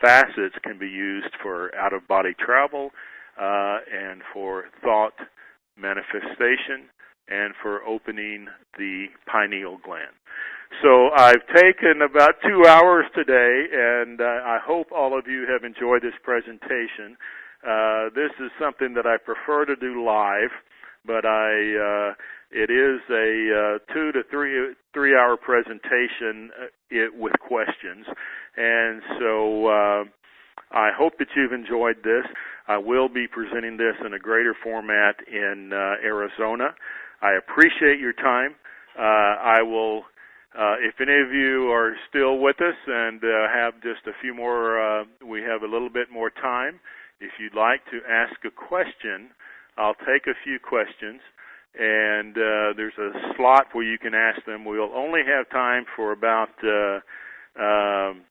facets can be used for out-of-body travel and for thought manifestation and for opening the pineal gland. So I've taken about 2 hours today, and I hope all of you have enjoyed this presentation. This is something that I prefer to do live, but it is a 2 to 3 hour presentation with questions, and so I hope that you've enjoyed this. I will be presenting this in a greater format in Arizona. I appreciate your time. I will, if any of you are still with us and have just a few more, we have a little bit more time. If you'd like to ask a question, I'll take a few questions, and there's a slot where you can ask them. We'll only have time for about 4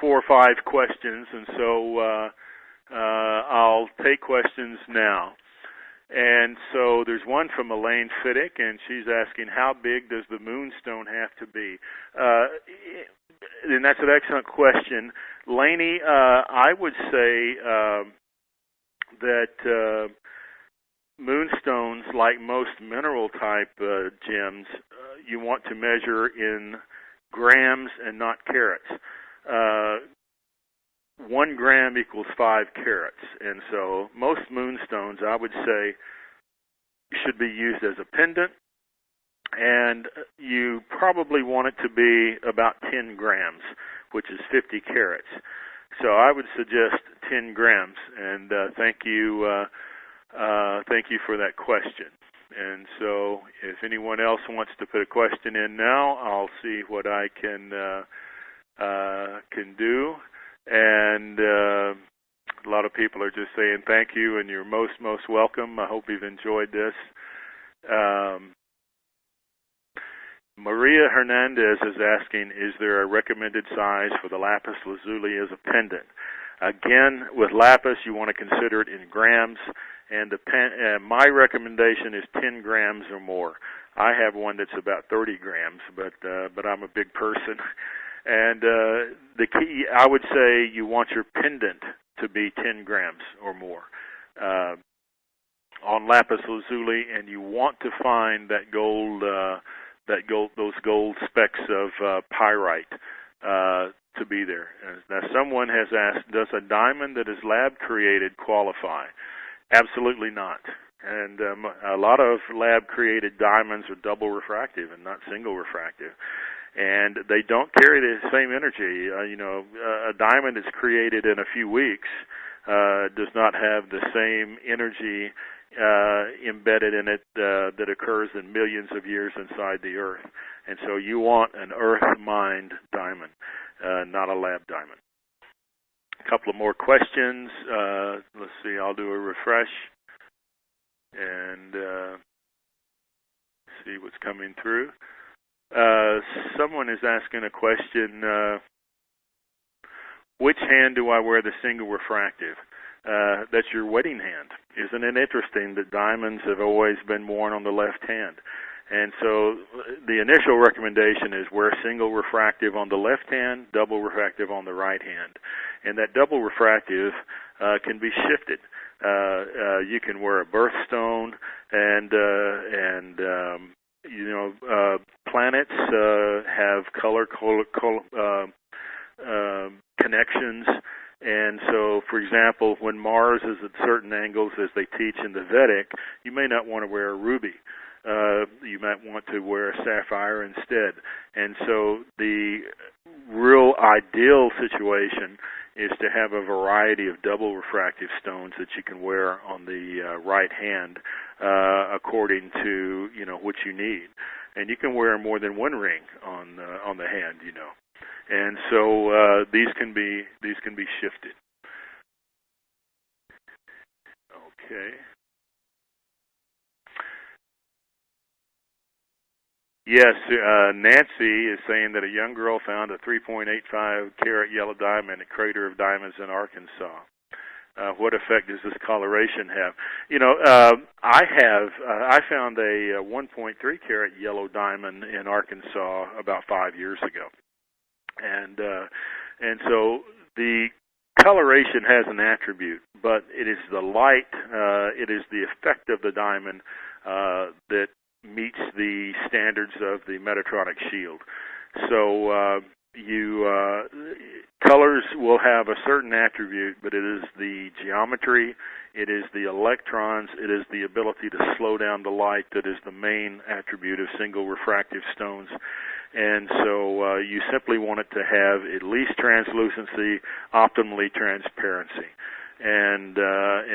or 5 questions, and so I'll take questions now. And so there's one from Elaine Fiddick, and she's asking, how big does the moonstone have to be? And that's an excellent question. Laney, I would say that moonstones, like most mineral-type gems, you want to measure in grams and not carats. 1 gram equals 5 carats, and so most moonstones, I would say, should be used as a pendant, and you probably want it to be about 10 grams, which is 50 carats. So I would suggest 10 grams, and thank you for that question. And so if anyone else wants to put a question in now, I'll see what I can do. And a lot of people are just saying thank you, and you're most welcome. I hope you've enjoyed this. Maria Hernandez is asking, is there a recommended size for the lapis lazuli as a pendant? Again, with lapis, you want to consider it in grams, and my recommendation is 10 grams or more. I have one that's about 30 grams, but I'm a big person. And the key, I would say, you want your pendant to be 10 grams or more on lapis lazuli, and you want to find that gold, those gold specks of pyrite to be there. Now, someone has asked, does a diamond that is lab created qualify? Absolutely not. And a lot of lab created diamonds are double refractive and not single refractive. And they don't carry the same energy. A diamond that's created in a few weeks does not have the same energy embedded in it that occurs in millions of years inside the earth. And so you want an earth-mined diamond, not a lab diamond. A couple of more questions. Let's see, I'll do a refresh and see what's coming through. Someone is asking a question, which hand do I wear the single refractive? That's your wedding hand. Isn't it interesting that diamonds have always been worn on the left hand? And so the initial recommendation is wear single refractive on the left hand, double refractive on the right hand. And that double refractive can be shifted. You can wear a birthstone, and planets have color connections. And so, for example, when Mars is at certain angles, as they teach in the Vedic, you may not want to wear a ruby. You might want to wear a sapphire instead. And so the real ideal situation is to have a variety of double refractive stones that you can wear on the right hand according to, what you need. And you can wear more than one ring on the hand, And so these can be shifted. Okay. Yes, Nancy is saying that a young girl found a 3.85 carat yellow diamond at Crater of Diamonds in Arkansas. What effect does this coloration have? You know, I found a 1.3 carat yellow diamond in Arkansas about 5 years ago, and so the coloration has an attribute, but it is the light, it is the effect of the diamond that meets the standards of the Metatronic shield. So colors will have a certain attribute, but it is the geometry, it is the electrons, it is the ability to slow down the light that is the main attribute of single refractive stones. And so you simply want it to have at least translucency, optimally transparency. And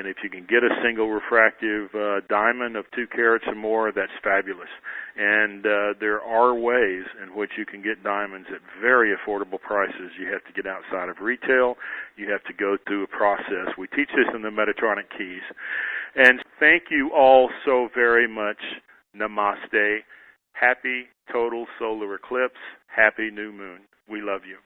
if you can get a single refractive diamond of 2 carats or more, that's fabulous. And there are ways in which you can get diamonds at very affordable prices. You have to get outside of retail. You have to go through a process. We teach this in the Metatronic Keys. And thank you all so very much. Namaste. Happy total solar eclipse. Happy new moon. We love you.